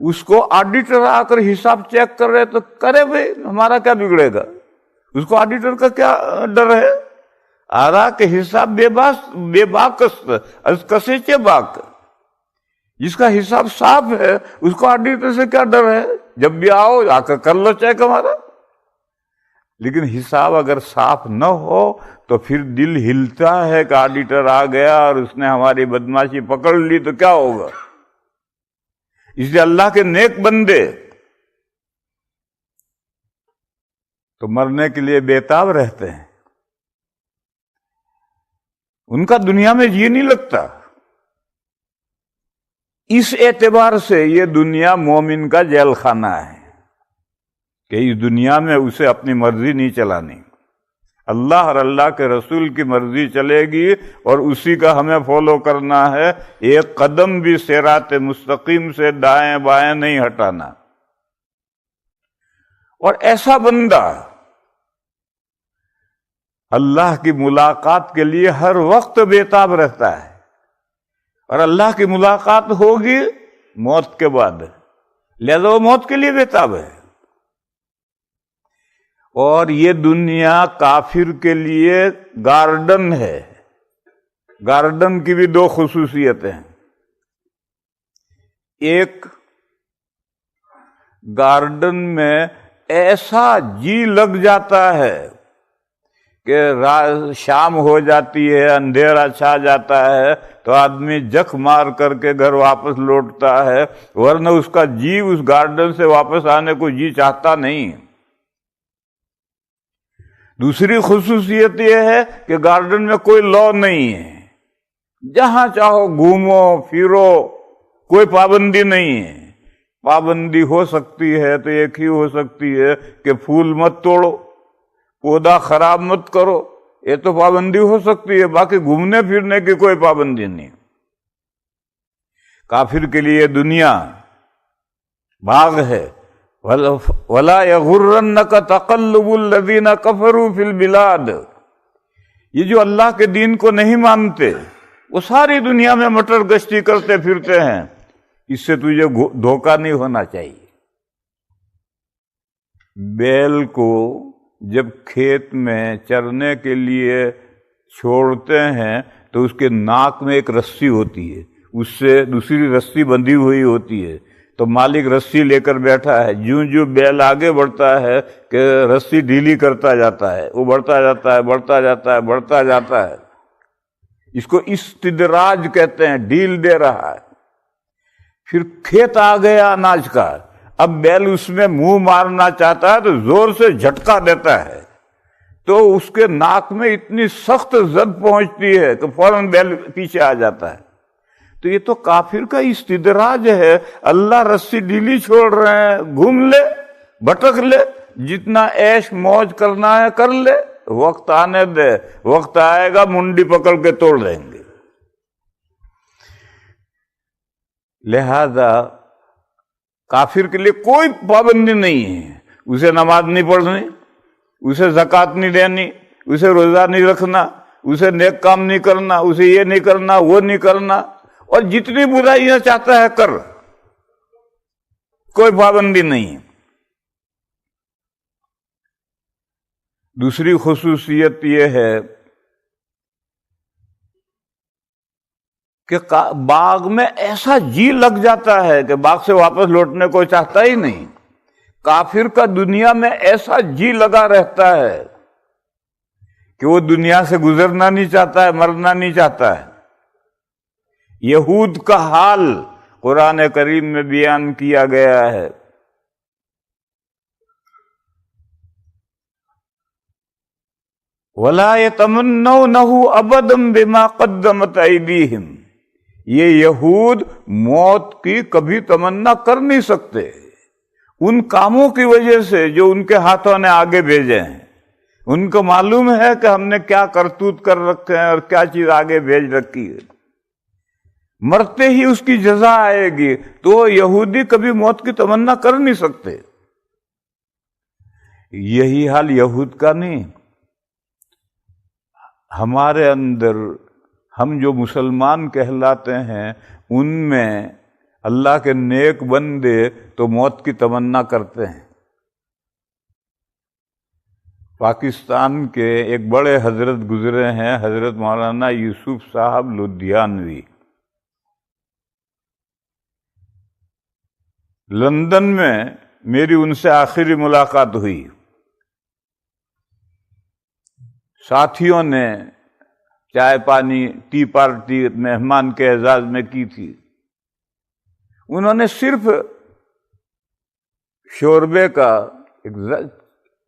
اس کو آڈیٹر آ کر حساب چیک کر رہے تو کرے بھائی, ہمارا کیا بگڑے گا. اس کو آڈیٹر کا کیا ڈر ہے. آرا کے حساب بے باکست از کسے چے باک. جس کا حساب صاف ہے اس کو آڈیٹر سے کیا ڈر ہے. جب بھی آؤ آ کر کر لو چیک ہمارا. لیکن حساب اگر صاف نہ ہو تو پھر دل ہلتا ہے کہ آڈیٹر آ گیا اور اس نے ہماری بدماشی پکڑ لی تو کیا ہوگا. اس لیے اللہ کے نیک بندے تو مرنے کے لیے بےتاب رہتے ہیں. ان کا دنیا میں جی نہیں لگتا. اس اعتبار سے یہ دنیا مومن کا جیل خانہ ہے کہ اس دنیا میں اسے اپنی مرضی نہیں چلانی. اللہ اور اللہ کے رسول کی مرضی چلے گی اور اسی کا ہمیں فالو کرنا ہے، ایک قدم بھی صراط مستقیم سے دائیں بائیں نہیں ہٹانا۔ اور ایسا بندہ اللہ کی ملاقات کے لیے ہر وقت بےتاب رہتا ہے، اور اللہ کی ملاقات ہوگی موت کے بعد، لہذا وہ موت کے لیے بےتاب ہے۔ اور یہ دنیا کافر کے لیے گارڈن ہے۔ گارڈن کی بھی دو خصوصیتیں ہیں۔ ایک، گارڈن میں ایسا جی لگ جاتا ہے کہ شام ہو جاتی ہے، اندھیرا چھا جاتا ہے تو آدمی جک مار کر کے گھر واپس لوٹتا ہے، ورنہ اس کا جی اس گارڈن سے واپس آنے کو جی چاہتا نہیں۔ دوسری خصوصیت یہ ہے کہ گارڈن میں کوئی لا نہیں ہے، جہاں چاہو گھومو پھرو، کوئی پابندی نہیں ہے۔ پابندی ہو سکتی ہے تو ایک ہی ہو سکتی ہے کہ پھول مت توڑو، پودا خراب مت کرو، یہ تو پابندی ہو سکتی ہے، باقی گھومنے پھرنے کی کوئی پابندی نہیں۔ کافر کے لیے دنیا باغ ہے۔ وَلَا يَغُرَّنَّكَ تَقَلُّبُ الَّذِينَ كَفَرُوا فِي الْبِلَادِ، یہ جو اللہ کے دین کو نہیں مانتے وہ ساری دنیا میں مٹر گشتی کرتے پھرتے ہیں، اس سے تجھے دھوکہ نہیں ہونا چاہیے۔ بیل کو جب کھیت میں چرنے کے لیے چھوڑتے ہیں تو اس کے ناک میں ایک رسی ہوتی ہے، اس سے دوسری رسی بندھی ہوئی ہوتی ہے، تو مالک رسی لے کر بیٹھا ہے، جو بیل آگے بڑھتا ہے کہ رسی ڈھیلی کرتا جاتا ہے، وہ بڑھتا جاتا ہے، بڑھتا جاتا ہے، بڑھتا جاتا ہے۔ اس کو استدراج کہتے ہیں، ڈھیل دے رہا ہے۔ پھر کھیت آ گیا اناج کا، اب بیل اس میں منہ مارنا چاہتا ہے تو زور سے جھٹکا دیتا ہے، تو اس کے ناک میں اتنی سخت زد پہنچتی ہے کہ فوراً بیل پیچھے آ جاتا ہے۔ تو یہ تو کافر کا استدراج ہے، اللہ رسی ڈھیلی چھوڑ رہے ہیں، گھوم لے، بھٹک لے، جتنا عیش موج کرنا ہے کر لے، وقت آنے دے، وقت آئے گا منڈی پکڑ کے توڑ دیں گے۔ لہذا کافر کے لیے کوئی پابندی نہیں ہے، اسے نماز نہیں پڑھنی، اسے زکوٰۃ نہیں دینی، اسے روزہ نہیں رکھنا، اسے نیک کام نہیں کرنا، اسے یہ نہیں کرنا، وہ نہیں کرنا، اور جتنی برائیاں چاہتا ہے کر، کوئی پابندی نہیں۔ دوسری خصوصیت یہ ہے کہ باغ میں ایسا جی لگ جاتا ہے کہ باغ سے واپس لوٹنے کو چاہتا ہی نہیں۔ کافر کا دنیا میں ایسا جی لگا رہتا ہے کہ وہ دنیا سے گزرنا نہیں چاہتا ہے، مرنا نہیں چاہتا ہے۔ یہود کا حال قرآن کریم میں بیان کیا گیا ہے۔ وَلَا يَتَمَنَّوْنَهُ أَبَدًا بِمَا قَدَّمَتْ أَيْدِيهِمْ، یہ یہود موت کی کبھی تمنا کر نہیں سکتے ان کاموں کی وجہ سے جو ان کے ہاتھوں نے آگے بھیجے ہیں۔ ان کو معلوم ہے کہ ہم نے کیا کرتوت کر رکھے ہیں اور کیا چیز آگے بھیج رکھی ہے، مرتے ہی اس کی جزا آئے گی، تو یہودی کبھی موت کی تمنا کر نہیں سکتے۔ یہی حال یہود کا نہیں، ہمارے اندر ہم جو مسلمان کہلاتے ہیں ان میں اللہ کے نیک بندے تو موت کی تمنا کرتے ہیں۔ پاکستان کے ایک بڑے حضرت گزرے ہیں، حضرت مولانا یوسف صاحب لدھیانوی، لندن میں میری ان سے آخری ملاقات ہوئی۔ ساتھیوں نے چائے پانی ٹی پارٹی مہمان کے اعزاز میں کی تھی۔ انہوں نے صرف شوربے کا ایک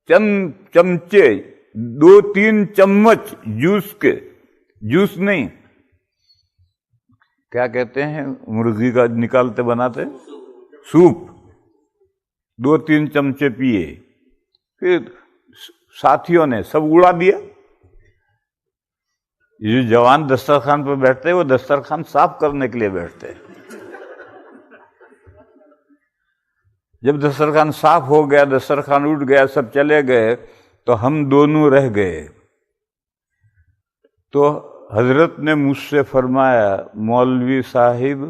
چند چمچے، 2-3 چمچ جوس کے، جوس نہیں کیا کہتے ہیں مرغی کا نکالتے بناتے سوپ، 2-3 چمچے پیے، پھر ساتھیوں نے سب اڑا دیا۔ یہ جو جوان دسترخوان پر بیٹھتے وہ دسترخوان صاف کرنے کے لیے بیٹھتے، جب دسترخوان صاف ہو گیا، دسترخوان اٹھ گیا، سب چلے گئے، تو ہم دونوں رہ گئے۔ تو حضرت نے مجھ سے فرمایا، مولوی صاحب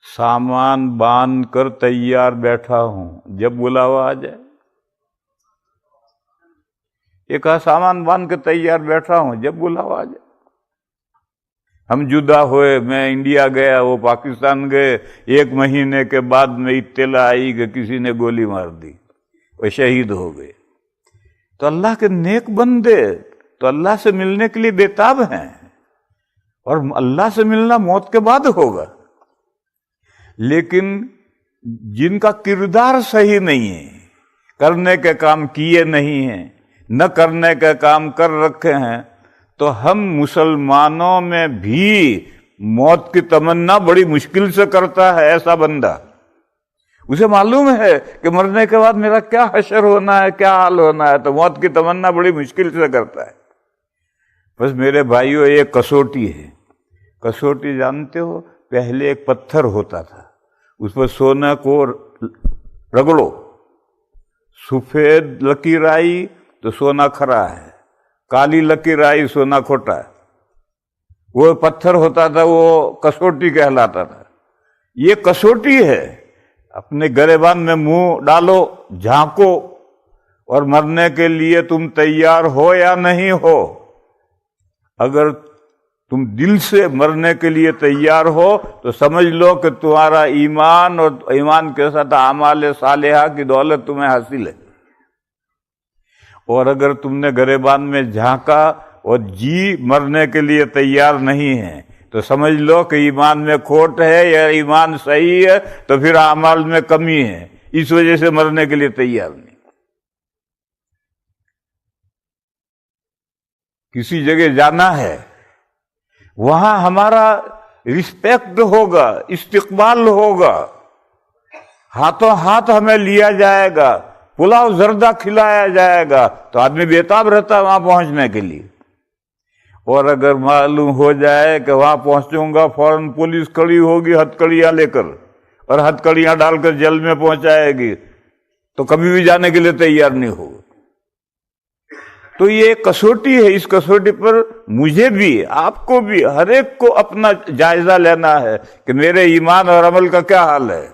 سامان باندھ کر تیار بیٹھا ہوں، جب بلاوا آ جائے۔ یہ کہا سامان باندھ کے تیار بیٹھا ہوں، جب بلاوا آ جائے۔ ہم جدا ہوئے، میں انڈیا گیا، وہ پاکستان گئے۔ 1 مہینے کے بعد میں اطلاع آئی کہ کسی نے گولی مار دی، وہ شہید ہو گئے۔ تو اللہ کے نیک بندے تو اللہ سے ملنے کے لیے بےتاب ہیں، اور اللہ سے ملنا موت کے بعد ہوگا، لیکن جن کا کردار صحیح نہیں ہے، کرنے کے کام کیے نہیں ہیں، نہ کرنے کے کام کر رکھے ہیں، تو ہم مسلمانوں میں بھی موت کی تمنا بڑی مشکل سے کرتا ہے ایسا بندہ۔ اسے معلوم ہے کہ مرنے کے بعد میرا کیا حشر ہونا ہے، کیا حال ہونا ہے، تو موت کی تمنا بڑی مشکل سے کرتا ہے۔ بس میرے بھائیو، یہ کسوٹی ہے۔ کسوٹی جانتے ہو؟ پہلے ایک پتھر ہوتا تھا، اس پر سونا کو رگڑو، سفید لکیر آئی تو سونا کھرا ہے، کالی لکیر آئی سونا کھوٹا ہے۔ وہ پتھر ہوتا تھا، وہ کسوٹی کہلاتا تھا۔ یہ کسوٹی ہے، اپنے گریبان میں منہ ڈالو، جھانکو، اور مرنے کے لیے تم تیار ہو یا نہیں ہو۔ اگر تم دل سے مرنے کے لیے تیار ہو تو سمجھ لو کہ تمہارا ایمان اور ایمان کے ساتھ اعمال صالحہ کی دولت تمہیں حاصل ہے۔ اور اگر تم نے گریبان میں جھانکا اور جی مرنے کے لیے تیار نہیں ہے تو سمجھ لو کہ ایمان میں کھوٹ ہے یا ایمان صحیح ہے، تو پھر اعمال میں کمی ہے، اس وجہ سے مرنے کے لیے تیار نہیں۔ کسی جگہ جانا ہے، وہاں ہمارا رسپیکٹ ہوگا، استقبال ہوگا، ہاتھوں ہاتھ ہمیں لیا جائے گا، پلاؤ زردہ کھلایا جائے گا، تو آدمی بےتاب رہتا ہے وہاں پہنچنے کے لیے۔ اور اگر معلوم ہو جائے کہ وہاں پہنچوں گا فوراً پولیس کھڑی ہوگی ہتھکڑیاں لے کر، اور ہتھکڑیاں ڈال کر جیل میں پہنچائے گی، تو کبھی بھی جانے کے لیے تیار نہیں ہوگا۔ تو یہ کسوٹی ہے، اس کسوٹی پر مجھے بھی، آپ کو بھی، ہر ایک کو اپنا جائزہ لینا ہے کہ میرے ایمان اور عمل کا کیا حال ہے۔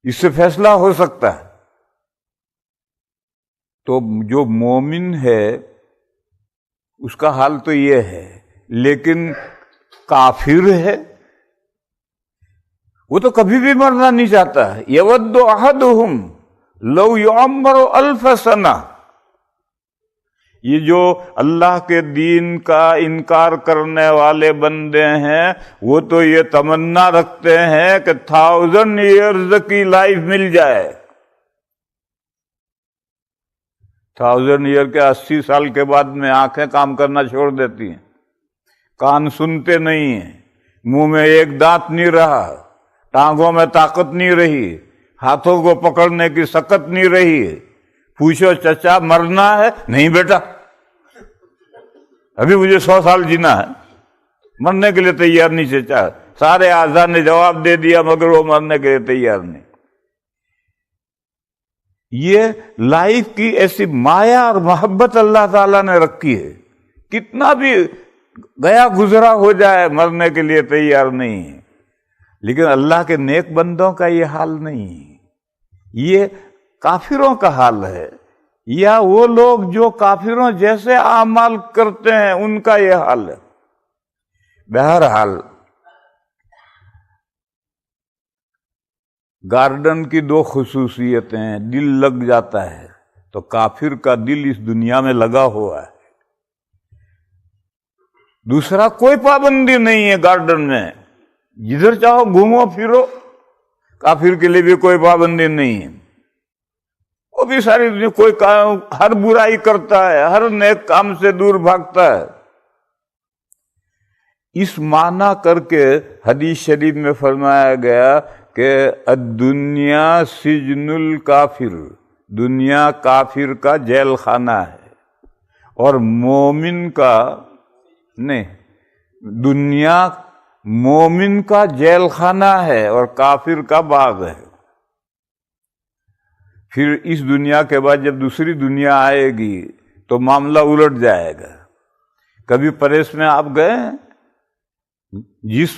اس سے فیصلہ ہو سکتا ہے۔ تو جو مومن ہے اس کا حال تو یہ ہے، لیکن کافر ہے وہ تو کبھی بھی مرنا نہیں چاہتا۔ یود احدہم لو یعمر 1000 سنہ۔ یہ جو اللہ کے دین کا انکار کرنے والے بندے ہیں، وہ تو یہ تمنا رکھتے ہیں کہ 1000 ایئرز کی لائف مل جائے۔ 1000 ایئر کے 80 سال کے بعد میں آنکھیں کام کرنا چھوڑ دیتی ہیں، کان سنتے نہیں ہیں، منہ میں ایک دانت نہیں رہا، ٹانگوں میں طاقت نہیں رہی، ہاتھوں کو پکڑنے کی سکت نہیں رہی۔ پوچھو چچا مرنا ہے؟ نہیں بیٹا، ابھی مجھے 100 سال جینا ہے، مرنے کے لیے تیار نہیں چچا۔ سارے اعضاء نے جواب دے دیا مگر وہ مرنے کے لیے تیار نہیں۔ یہ لائف کی ایسی مایا اور محبت اللہ تعالیٰ نے رکھی ہے، کتنا بھی گیا گزرا ہو جائے مرنے کے لیے تیار نہیں ہے۔ لیکن اللہ کے نیک بندوں کا یہ حال نہیں ہے، یہ کافروں کا حال ہے، یا وہ لوگ جو کافروں جیسے اعمال کرتے ہیں ان کا یہ حال ہے۔ بہرحال گارڈن کی 2 خصوصیتیں ہیں، دل لگ جاتا ہے، تو کافر کا دل اس دنیا میں لگا ہوا ہے۔ دوسرا، کوئی پابندی نہیں ہے گارڈن میں، جدھر چاہو گھومو پھرو، کافر کے لیے بھی کوئی پابندی نہیں ہے۔ وہ بھی ساری دنیا کوئی کام، ہر برائی کرتا ہے، ہر نیک کام سے دور بھاگتا ہے۔ اس معنی کر کے حدیث شریف میں فرمایا گیا کہ الدنیا سجن الکافر، دنیا کافر کا جیل خانہ ہے اور مومن کا نہیں، دنیا مومن کا جیل خانہ ہے اور کافر کا باغ ہے۔ پھر اس دنیا کے بعد جب دوسری دنیا آئے گی تو معاملہ الٹ جائے گا۔ کبھی پریس میں آپ گئے؟ جس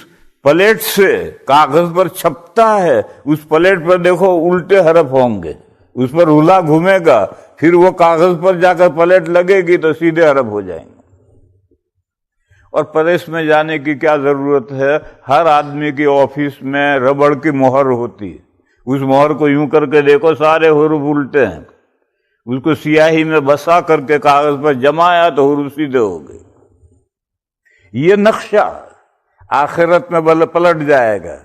پلیٹ سے کاغذ پر چھپتا ہے اس پلیٹ پر دیکھو الٹے حرف ہوں گے، اس پر رلا گھومے گا، پھر وہ کاغذ پر جا کر پلیٹ لگے گی تو سیدھے حرف ہو جائیں گے۔ اور پریس میں جانے کی کیا ضرورت ہے؟ ہر آدمی کی آفس میں ربڑ کی مہر ہوتی ہے، اس مہر کو یوں کر کے دیکھو سارے حروف الٹے ہیں، اس کو سیاہی میں بسا کر کے کاغذ پر جمایا تو حروف سیدھے ہو گئے۔ یہ نقشہ آخرت میں پلٹ جائے گا۔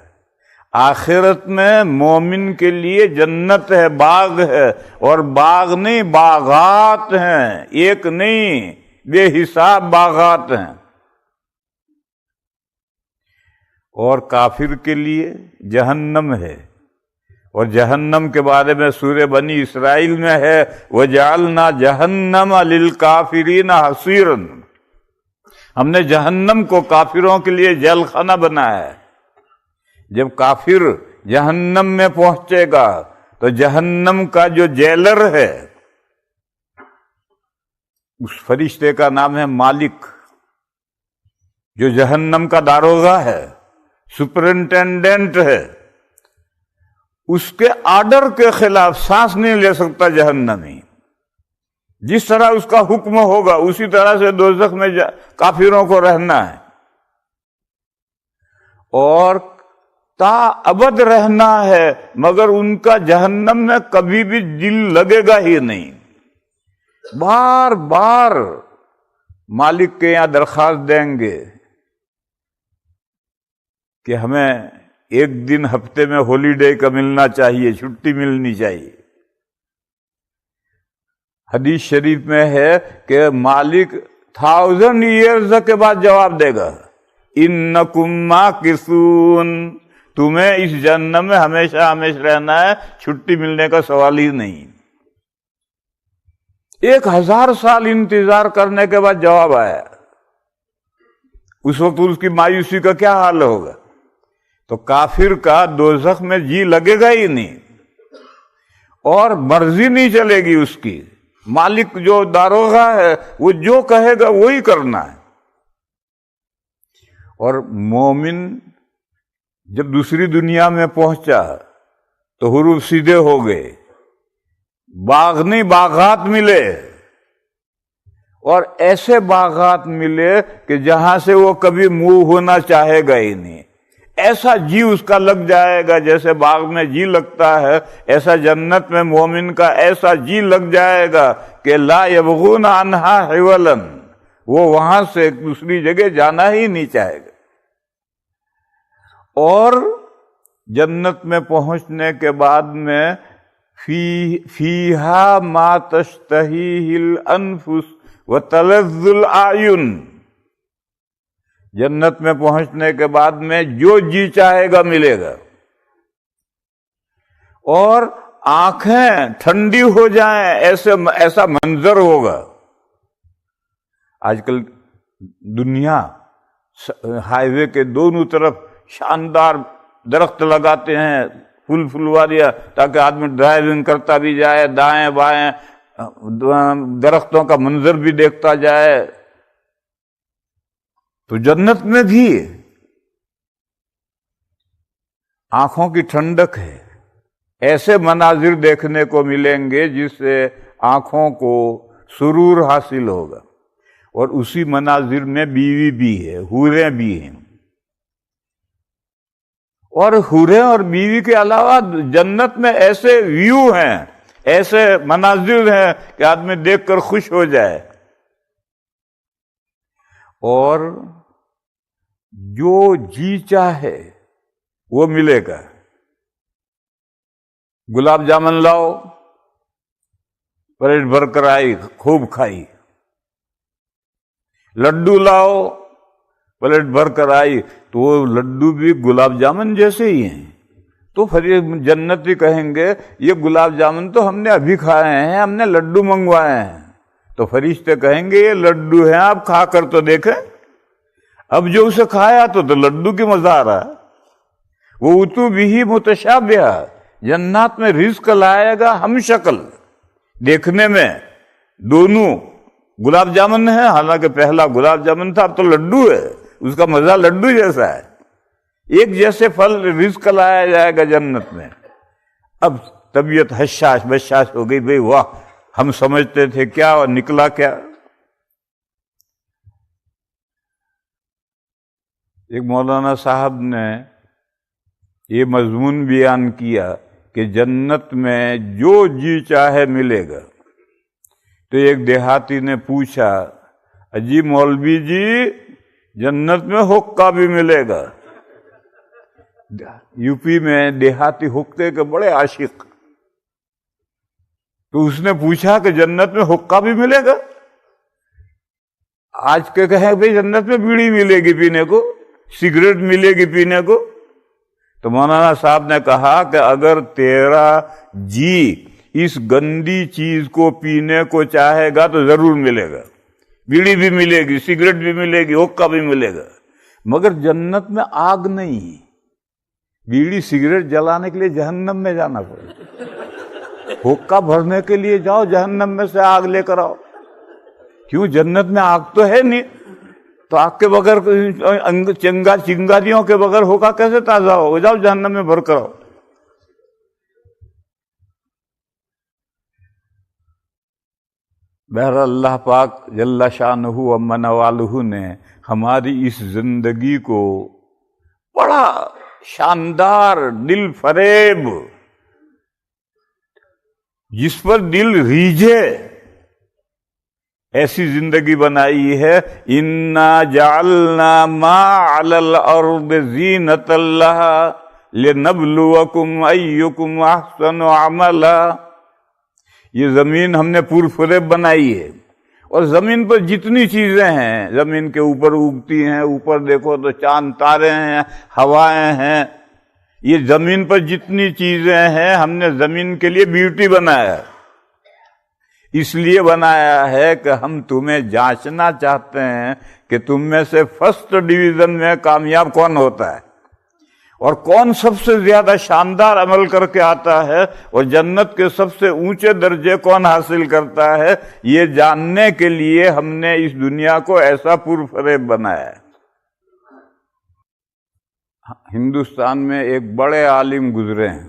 آخرت میں مومن کے لیے جنت ہے، باغ ہے، اور باغ نہیں باغات ہیں، ایک نہیں بے حساب باغات ہیں۔ اور کافر کے لیے جہنم ہے، اور جہنم کے بارے میں سورہ بنی اسرائیل میں ہے وَجَعَلْنَا جَهَنَّمَ لِلْكَافِرِينَ حَصِيرًا، ہم نے جہنم کو کافروں کے لیے جیل خانہ بنایا ہے۔ جب کافر جہنم میں پہنچے گا تو جہنم کا جو جیلر ہے اس فرشتے کا نام ہے مالک، جو جہنم کا داروغہ ہے، سپرنٹینڈنٹ ہے، اس کے آرڈر کے خلاف سانس نہیں لے سکتا جہنمی۔ جس طرح اس کا حکم ہوگا اسی طرح سے دوزخ میں کافروں کو رہنا ہے، اور تا ابد رہنا ہے، مگر ان کا جہنم میں کبھی بھی دل لگے گا ہی نہیں۔ بار بار مالک کے یہاں درخواست دیں گے کہ ہمیں ایک دن ہفتے میں ہالیڈے کا ملنا چاہیے، چھٹی ملنی چاہیے۔ حدیث شریف میں ہے کہ مالک 1000 ایئرز کے بعد جواب دے گا انکم ماکثون، تمہیں اس جہنم میں ہمیشہ ہمیشہ رہنا ہے، چھٹی ملنے کا سوال ہی نہیں۔ 1000 سال انتظار کرنے کے بعد جواب آیا، اس وقت اس کی مایوسی کا کیا حال ہوگا؟ تو کافر کا دوزخ میں جی لگے گا ہی نہیں، اور مرضی نہیں چلے گی اس کی۔ مالک جو داروغہ ہے وہ جو کہے گا وہی کرنا ہے۔ اور مومن جب دوسری دنیا میں پہنچا تو حروف سیدھے ہو گئے، باغ نہیں باغات ملے، اور ایسے باغات ملے کہ جہاں سے وہ کبھی منہ ہونا چاہے گا ہی نہیں۔ ایسا جی اس کا لگ جائے گا جیسے باغ میں جی لگتا ہے، ایسا جنت میں مومن کا ایسا جی لگ جائے گا کہ لا یبغون عنہا حولا، وہ وہاں سے دوسری جگہ جانا ہی نہیں چاہے گا۔ اور جنت میں پہنچنے کے بعد میں فیہا ما تشتہیہ الانفس وتلذ الاعین، جنت میں پہنچنے کے بعد میں جو جی چاہے گا ملے گا، اور آنکھیں ٹھنڈی ہو جائیں ایسا منظر ہوگا۔ آج کل دنیا ہائی وے کے دونوں طرف شاندار درخت لگاتے ہیں، پھلواریاں، تاکہ آدمی ڈرائیونگ کرتا بھی جائے، دائیں بائیں درختوں کا منظر بھی دیکھتا جائے۔ تو جنت میں بھی آنکھوں کی ٹھنڈک ہے، ایسے مناظر دیکھنے کو ملیں گے جس سے آنکھوں کو سرور حاصل ہوگا، اور اسی مناظر میں بیوی بھی ہے، حوریں بھی ہیں۔ اور حوریں اور بیوی کے علاوہ جنت میں ایسے ویو ہیں، ایسے مناظر ہیں کہ آدمی دیکھ کر خوش ہو جائے۔ اور جو جی چاہے وہ ملے گا۔ گلاب جامن لاؤ، پلیٹ بھر کر آئی، خوب کھائی۔ لڈو لاؤ، پلیٹ بھر کر آئی، تو وہ لڈو بھی گلاب جامن جیسے ہی ہیں، تو پھر یہ جنتی کہیں گے یہ گلاب جامن تو ہم نے ابھی کھائے ہیں، ہم نے لڈو منگوائے ہیں۔ تو فرشتے کہیں گے یہ لڈو ہیں، آپ کھا کر تو دیکھیں۔ اب جو اسے کھایا تو لڈو کی مزہ آ رہا ہے۔ وہ اتو بھی متشابہ، جنات میں رزق لائے گا ہم شکل، دیکھنے میں دونوں گلاب جامن ہے، حالانکہ پہلا گلاب جامن تھا، اب تو لڈو ہے، اس کا مزہ لڈو جیسا ہے۔ ایک جیسے پھل رزق لایا جائے گا جنت میں۔ اب طبیعت حشاش بشاش ہو گئی، بھئی واہ ہم سمجھتے تھے کیا اور نکلا کیا۔ ایک مولانا صاحب نے یہ مضمون بیان کیا کہ جنت میں جو جی چاہے ملے گا۔ تو ایک دیہاتی نے پوچھا، اجی مولوی جی جنت میں حقہ بھی ملے گا؟ یو پی میں دیہاتی حقے کے بڑے عاشق، تو اس نے پوچھا کہ جنت میں حقہ بھی ملے گا؟ آج کے کہیں بھئی جنت میں بیڑی ملے گی پینے کو، سگریٹ ملے گی پینے کو۔ تو مولانا صاحب نے کہا کہ اگر تیرا جی اس گندی چیز کو پینے کو چاہے گا تو ضرور ملے گا، بیڑی بھی ملے گی، سگریٹ بھی ملے گی، حقہ بھی ملے گا۔ مگر جنت میں آگ نہیں، بیڑی سگریٹ جلانے کے لیے جہنم میں جانا پڑے گا، حقہ بھرنے کے لیے جاؤ جہنم میں سے آگ لے کر آؤ۔ کیوں؟ جنت میں آگ تو ہے نہیں، تو آگ کے بغیر چنگاریوں کے بغیر حقہ کیسے تازہ ہو؟ جاؤ جہنم میں بھر کر آؤ۔ بہر اللہ پاک جل شانہ و من والہ نے ہماری اس زندگی کو بڑا شاندار، دل فریب، جس پر دل ریجھے ایسی زندگی بنائی ہے۔ انا جعلنا ما علی الارض زینۃ لها لنبلوکم ایکم احسن عملا۔ یہ زمین ہم نے پور فریب بنائی ہے، اور زمین پر جتنی چیزیں ہیں، زمین کے اوپر اگتی ہیں، اوپر دیکھو تو چاند تارے ہیں، ہوائیں ہیں، یہ زمین پر جتنی چیزیں ہیں ہم نے زمین کے لیے بیوٹی بنایا ہے۔ اس لیے بنایا ہے کہ ہم تمہیں جانچنا چاہتے ہیں کہ تم میں سے فرسٹ ڈویژن میں کامیاب کون ہوتا ہے، اور کون سب سے زیادہ شاندار عمل کر کے آتا ہے، اور جنت کے سب سے اونچے درجے کون حاصل کرتا ہے۔ یہ جاننے کے لیے ہم نے اس دنیا کو ایسا پرفریب بنایا ہے۔ ہندوستان میں ایک بڑے عالم گزرے ہیں،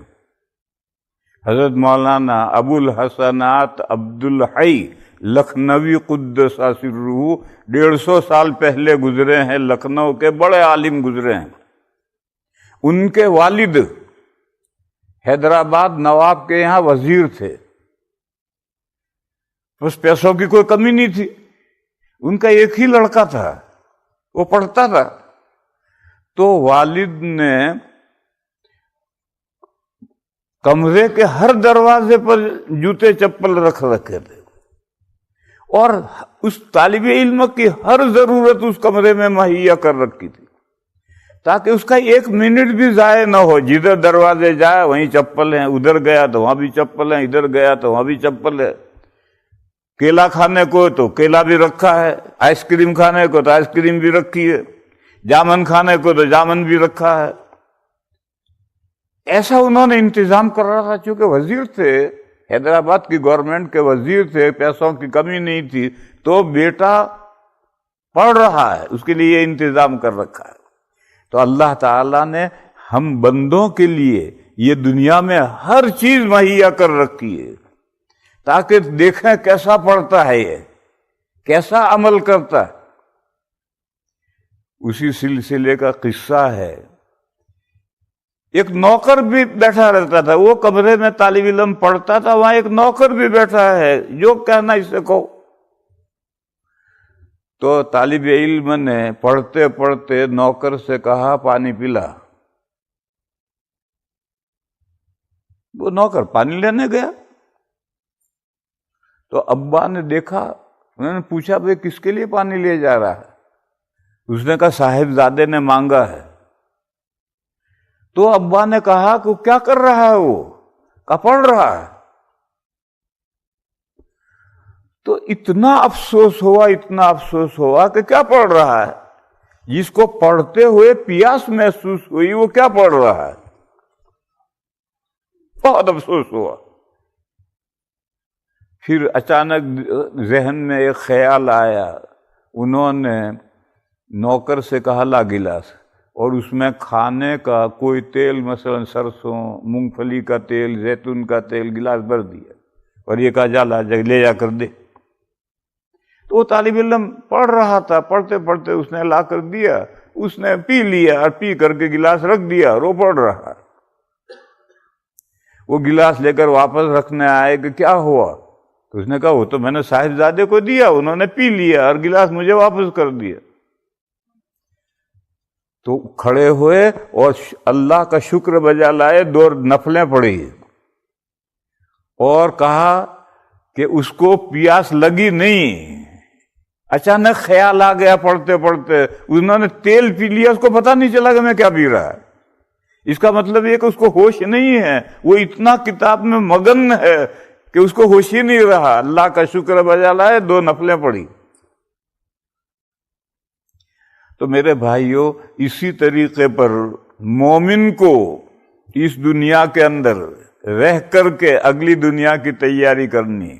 حضرت مولانا ابو الحسنات عبد الحی لکھنوی قدس سرہ، 150 سال پہلے گزرے ہیں، لکھنؤ کے بڑے عالم گزرے ہیں۔ ان کے والد حیدرآباد نواب کے یہاں وزیر تھے، بس پیسوں کی کوئی کمی نہیں تھی۔ ان کا ایک ہی لڑکا تھا، وہ پڑھتا تھا، تو والد نے کمرے کے ہر دروازے پر جوتے چپل رکھ رکھے تھے، اور اس طالب علم کی ہر ضرورت اس کمرے میں مہیا کر رکھی تھی، تاکہ اس کا ایک منٹ بھی ضائع نہ ہو۔ جدھر دروازے جائے وہیں چپل ہیں، ادھر گیا تو وہاں بھی چپل ہیں، ادھر گیا تو وہاں بھی چپل ہے۔ کیلا کھانے کو تو کیلا بھی رکھا ہے، آئس کریم کھانے کو تو آئس کریم بھی رکھی ہے، جامن کھانے کو تو جامن بھی رکھا ہے۔ ایسا انہوں نے انتظام کر رہا تھا، چونکہ وزیر تھے، حیدرآباد کی گورنمنٹ کے وزیر تھے، پیسوں کی کمی نہیں تھی، تو بیٹا پڑھ رہا ہے، اس کے لیے یہ انتظام کر رکھا ہے۔ تو اللہ تعالیٰ نے ہم بندوں کے لیے یہ دنیا میں ہر چیز مہیا کر رکھی ہے، تاکہ دیکھیں کیسا پڑھتا ہے، یہ کیسا عمل کرتا ہے۔ اسی سلسلے کا قصہ ہے، ایک نوکر بھی بیٹھا رہتا تھا، وہ کمرے میں طالب علم پڑھتا تھا، وہاں ایک نوکر بھی بیٹھا ہے، جو کہنا اس سے کہو۔ تو طالب علم نے پڑھتے پڑھتے نوکر سے کہا پانی پلا۔ وہ نوکر پانی لینے گیا، تو ابا نے دیکھا، انہوں نے پوچھا بھئی کس کے لیے پانی لے جا رہا ہے؟ اس نے کہا صاحبزادے نے مانگا ہے۔ تو ابا نے کہا کہ کیا کر رہا ہے وہ؟ کہا پڑھ رہا ہے۔ تو اتنا افسوس ہوا کہ کیا پڑھ رہا ہے؟ جس کو پڑھتے ہوئے پیاس محسوس ہوئی وہ کیا پڑھ رہا ہے؟ بہت افسوس ہوا۔ پھر اچانک ذہن میں ایک خیال آیا، انہوں نے نوکر سے کہا لا گلاس، اور اس میں کھانے کا کوئی تیل، مثلا سرسوں، مونگ پھلی کا تیل، زیتون کا تیل، گلاس بھر دیا اور یہ کہا جا لے جا کر دے۔ تو وہ طالب علم پڑھ رہا تھا، پڑھتے پڑھتے اس نے لا کر دیا، اس نے پی لیا اور پی کر کے گلاس رکھ دیا اور وہ پڑھ رہا۔ وہ گلاس لے کر واپس رکھنے آئے کہ کیا ہوا؟ تو اس نے کہا وہ تو میں نے صاحبزادے کو دیا، انہوں نے پی لیا اور گلاس مجھے واپس کر دیا۔ تو کھڑے ہوئے اور اللہ کا شکر بجا لائے، 2 نفلیں پڑھی اور کہا کہ اس کو پیاس لگی نہیں۔ اچانک خیال آ گیا پڑھتے پڑھتے، انہوں نے تیل پی لیا، اس کو پتہ نہیں چلا کہ میں کیا پی رہا ہے۔ اس کا مطلب یہ کہ اس کو ہوش نہیں ہے، وہ اتنا کتاب میں مگن ہے کہ اس کو ہوش ہی نہیں رہا۔ اللہ کا شکر بجا لائے، 2 نفلیں پڑھی۔ تو میرے بھائیوں، اسی طریقے پر مومن کو اس دنیا کے اندر رہ کر کے اگلی دنیا کی تیاری کرنی،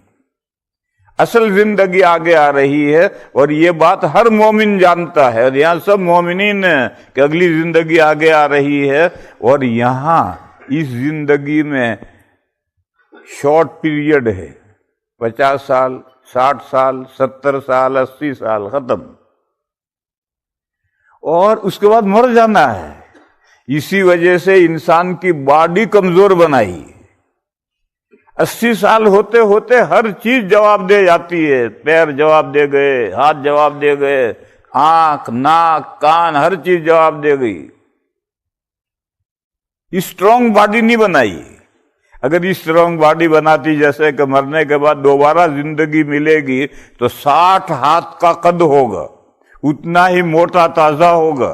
اصل زندگی آگے آ رہی ہے، اور یہ بات ہر مومن جانتا ہے، اور یہاں سب مومنین ہیں کہ اگلی زندگی آگے آ رہی ہے، اور یہاں اس زندگی میں شارٹ پیریڈ ہے، 50 سال، 60 سال، 70 سال، 80 سال، ختم، اور اس کے بعد مر جانا ہے۔ اسی وجہ سے انسان کی باڈی کمزور بنائی، 80 سال ہوتے ہوتے ہر چیز جواب دے جاتی ہے، پیر جواب دے گئے، ہاتھ جواب دے گئے، آنکھ، ناک، کان، ہر چیز جواب دے گئی۔ اسٹرانگ باڈی نہیں بنائی۔ اگر اسٹرانگ باڈی بناتی، جیسے کہ مرنے کے بعد دوبارہ زندگی ملے گی، تو 60 ہاتھ کا قد ہوگا، اتنا ہی موٹا تازہ ہوگا،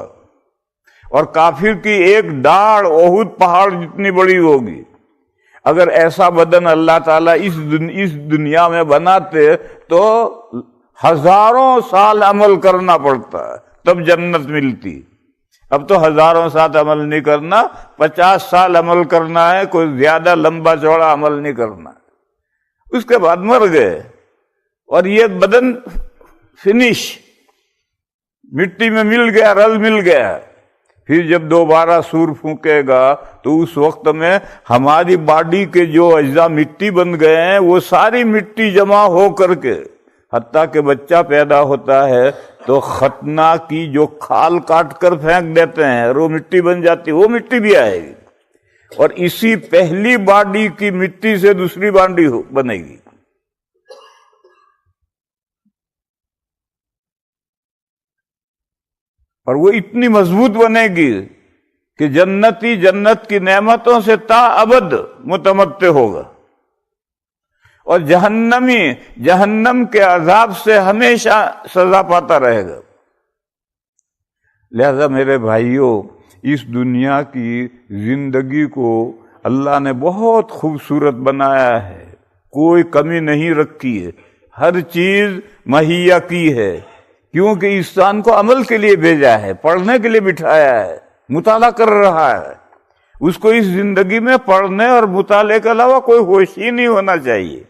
اور کافر کی ایک ڈاڑھ احد پہاڑ جتنی بڑی ہوگی۔ اگر ایسا بدن اللہ تعالیٰ اس دنیا میں بناتے تو ہزاروں سال عمل کرنا پڑتا، تب جنت ملتی۔ اب تو ہزاروں سال عمل نہیں کرنا، 50 سال عمل کرنا ہے، کوئی زیادہ لمبا چوڑا عمل نہیں کرنا۔ اس کے بعد مر گئے اور یہ بدن فنش، مٹی میں مل گیا، رل مل گیا۔ پھر جب دوبارہ سور پھونکے گا تو اس وقت میں ہماری باڈی کے جو اجزاء مٹی بن گئے ہیں، وہ ساری مٹی جمع ہو کر کے، حتیٰ کہ بچہ پیدا ہوتا ہے تو ختنہ کی جو کھال کاٹ کر پھینک دیتے ہیں اور وہ مٹی بن جاتی، وہ مٹی بھی آئے گی، اور اسی پہلی باڈی کی مٹی سے دوسری باڈی بنے گی۔ اور وہ اتنی مضبوط بنے گی کہ جنتی جنت کی نعمتوں سے تا ابد متمتع ہوگا، اور جہنمی جہنم کے عذاب سے ہمیشہ سزا پاتا رہے گا۔ لہذا میرے بھائیوں، اس دنیا کی زندگی کو اللہ نے بہت خوبصورت بنایا ہے، کوئی کمی نہیں رکھی ہے، ہر چیز مہیا کی ہے، کیونکہ انسان کو عمل کے لیے بھیجا ہے، پڑھنے کے لیے بٹھایا ہے، مطالعہ کر رہا ہے۔ اس کو اس زندگی میں پڑھنے اور مطالعے کے علاوہ کوئی ہوش ہی نہیں ہونا چاہیے۔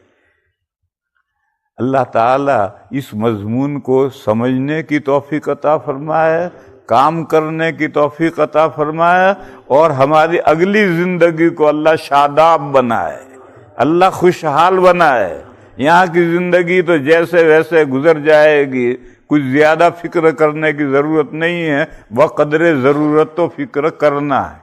اللہ تعالیٰ اس مضمون کو سمجھنے کی توفیق عطا فرمائے، کام کرنے کی توفیق عطا فرمائے، اور ہماری اگلی زندگی کو اللہ شاداب بنائے، اللہ خوشحال بنائے۔ یہاں کی زندگی تو جیسے ویسے گزر جائے گی، کچھ زیادہ فکر کرنے کی ضرورت نہیں ہے، بقدر ضرورت تو فکر کرنا ہے۔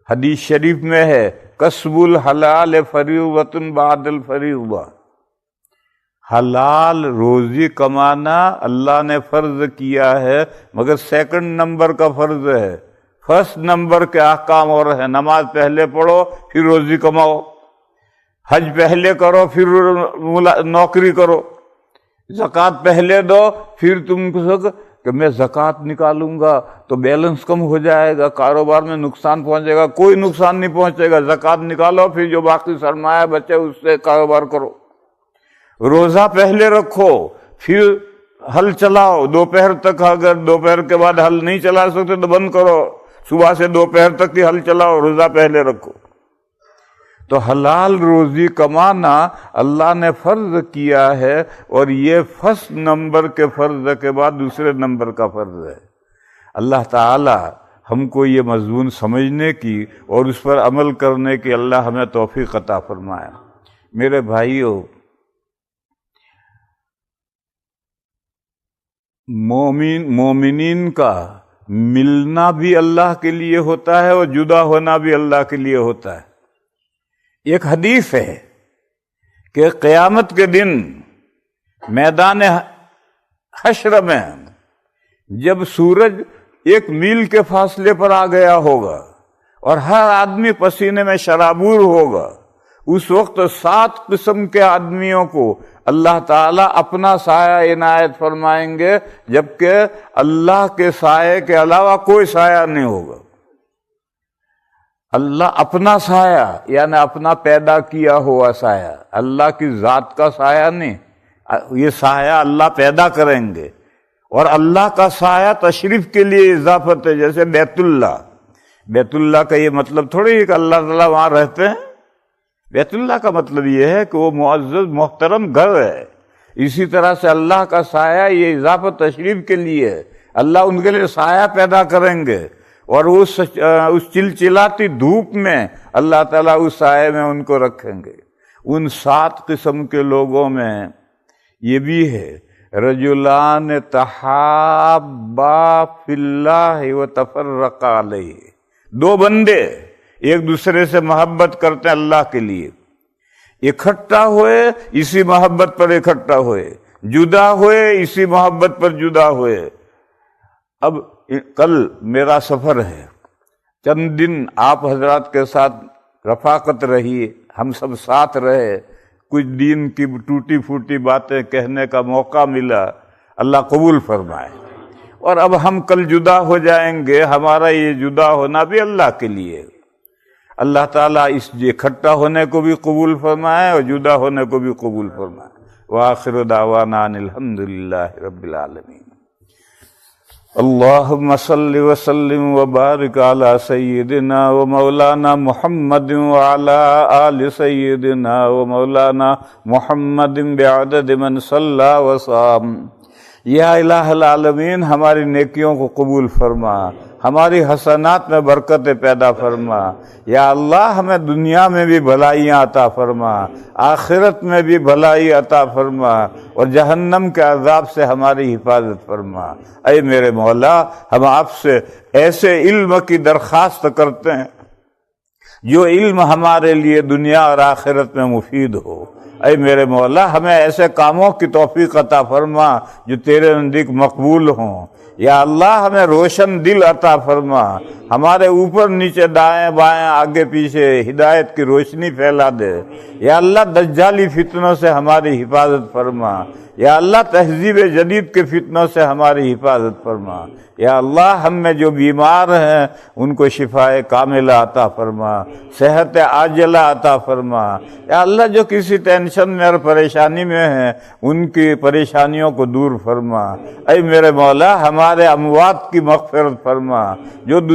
حدیث شریف میں ہے کسب الحلال فریضۃ بعد الفریضہ، حلال روزی کمانا اللہ نے فرض کیا ہے، مگر سیکنڈ نمبر کا فرض ہے، فرسٹ نمبر کے احکام اور ہے۔ نماز پہلے پڑھو پھر روزی کماؤ، حج پہلے کرو پھر نوکری کرو، زکوٰۃ پہلے دو پھر تم کہ میں زکوٰۃ نکالوں گا تو بیلنس کم ہو جائے گا، کاروبار میں نقصان پہنچے گا۔ کوئی نقصان نہیں پہنچے گا، زکوٰۃ نکالو، پھر جو باقی سرمایہ بچے اس سے کاروبار کرو۔ روزہ پہلے رکھو، پھر ہل چلاؤ دوپہر تک، اگر دوپہر کے بعد ہل نہیں چلا سکتے تو بند کرو، صبح سے دوپہر تک ہی ہل چلاؤ، روزہ پہلے رکھو۔ تو حلال روزی کمانا اللہ نے فرض کیا ہے، اور یہ فرسٹ نمبر کے فرض کے بعد دوسرے نمبر کا فرض ہے۔ اللہ تعالی ہم کو یہ مضمون سمجھنے کی اور اس پر عمل کرنے کی اللہ ہمیں توفیق عطا فرمائے۔ میرے بھائیوں، مومنین کا ملنا بھی اللہ کے لیے ہوتا ہے اور جدا ہونا بھی اللہ کے لیے ہوتا ہے۔ ایک حدیث ہے کہ قیامت کے دن میدان حشر میں جب سورج 1 میل کے فاصلے پر آ گیا ہوگا اور ہر آدمی پسینے میں شرابور ہوگا، اس وقت 7 قسم کے آدمیوں کو اللہ تعالیٰ اپنا سایہ عنایت فرمائیں گے، جبکہ اللہ کے سائے کے علاوہ کوئی سایہ نہیں ہوگا۔ اللہ اپنا سایہ یعنی اپنا پیدا کیا ہوا سایہ، اللہ کی ذات کا سایہ نہیں، یہ سایہ اللہ پیدا کریں گے۔ اور اللہ کا سایہ تشریف کے لیے اضافت ہے، جیسے بیت اللہ کا یہ مطلب تھوڑی ہے کہ اللہ تعالیٰ وہاں رہتے ہیں۔ بیت اللہ کا مطلب یہ ہے کہ وہ معزز محترم گھر ہے۔ اسی طرح سے اللہ کا سایہ یہ اضافت تشریف کے لیے ہے، اللہ ان کے لیے سایہ پیدا کریں گے، اور اس چلچلاتی دھوپ میں اللہ تعالیٰ اس سائے میں ان کو رکھیں گے۔ ان 7 قسم کے لوگوں میں یہ بھی ہے، رجلان تحابا فی اللہ وتفرقا علیہ، 2 بندے ایک دوسرے سے محبت کرتے ہیں اللہ کے لیے، اکٹھا ہوئے اسی محبت پر اکٹھا ہوئے، جدا ہوئے اسی محبت پر جدا ہوئے۔ اب کل میرا سفر ہے، چند دن آپ حضرات کے ساتھ رفاقت رہی، ہم سب ساتھ رہے، کچھ دین کی ٹوٹی پھوٹی باتیں کہنے کا موقع ملا، اللہ قبول فرمائے۔ اور اب ہم کل جدا ہو جائیں گے، ہمارا یہ جدا ہونا بھی اللہ کے لیے، اللہ تعالیٰ اس اکٹھا ہونے کو بھی قبول فرمائے اور جدا ہونے کو بھی قبول فرمائے۔ وآخر دعوانا ان الحمدللہ رب العالمین۔ اللہم صل وسلم وبارک علی سیدنا و مولانا محمد وعلی آل سیدنا و مولانا محمد بعدد من صلی وصام۔ یا الہ العالمین، ہماری نیکیوں کو قبول فرما، ہماری حسنات میں برکت پیدا فرما۔ یا اللہ، ہمیں دنیا میں بھی بھلائیاں عطا فرما، آخرت میں بھی بھلائی عطا فرما، اور جہنم کے عذاب سے ہماری حفاظت فرما۔ اے میرے مولا، ہم آپ سے ایسے علم کی درخواست کرتے ہیں جو علم ہمارے لیے دنیا اور آخرت میں مفید ہو۔ اے میرے مولا، ہمیں ایسے کاموں کی توفیق عطا فرما جو تیرے نزدیک مقبول ہوں۔ یا اللہ، ہمیں روشن دل عطا فرما، ہمارے اوپر نیچے دائیں بائیں آگے پیچھے ہدایت کی روشنی پھیلا دے۔ یا اللہ، دجالی فتنوں سے ہماری حفاظت فرما۔ یا اللہ، تہذیب جدید کے فتنوں سے ہماری حفاظت فرما۔ یا اللہ، ہم میں جو بیمار ہیں ان کو شفاء کاملہ عطا فرما، صحت عاجلہ عطا فرما۔ یا اللہ، جو کسی ٹینشن میں اور پریشانی میں ہیں ان کی پریشانیوں کو دور فرما۔ اے میرے مولا، ہمارے اموات کی مغفرت فرما، جو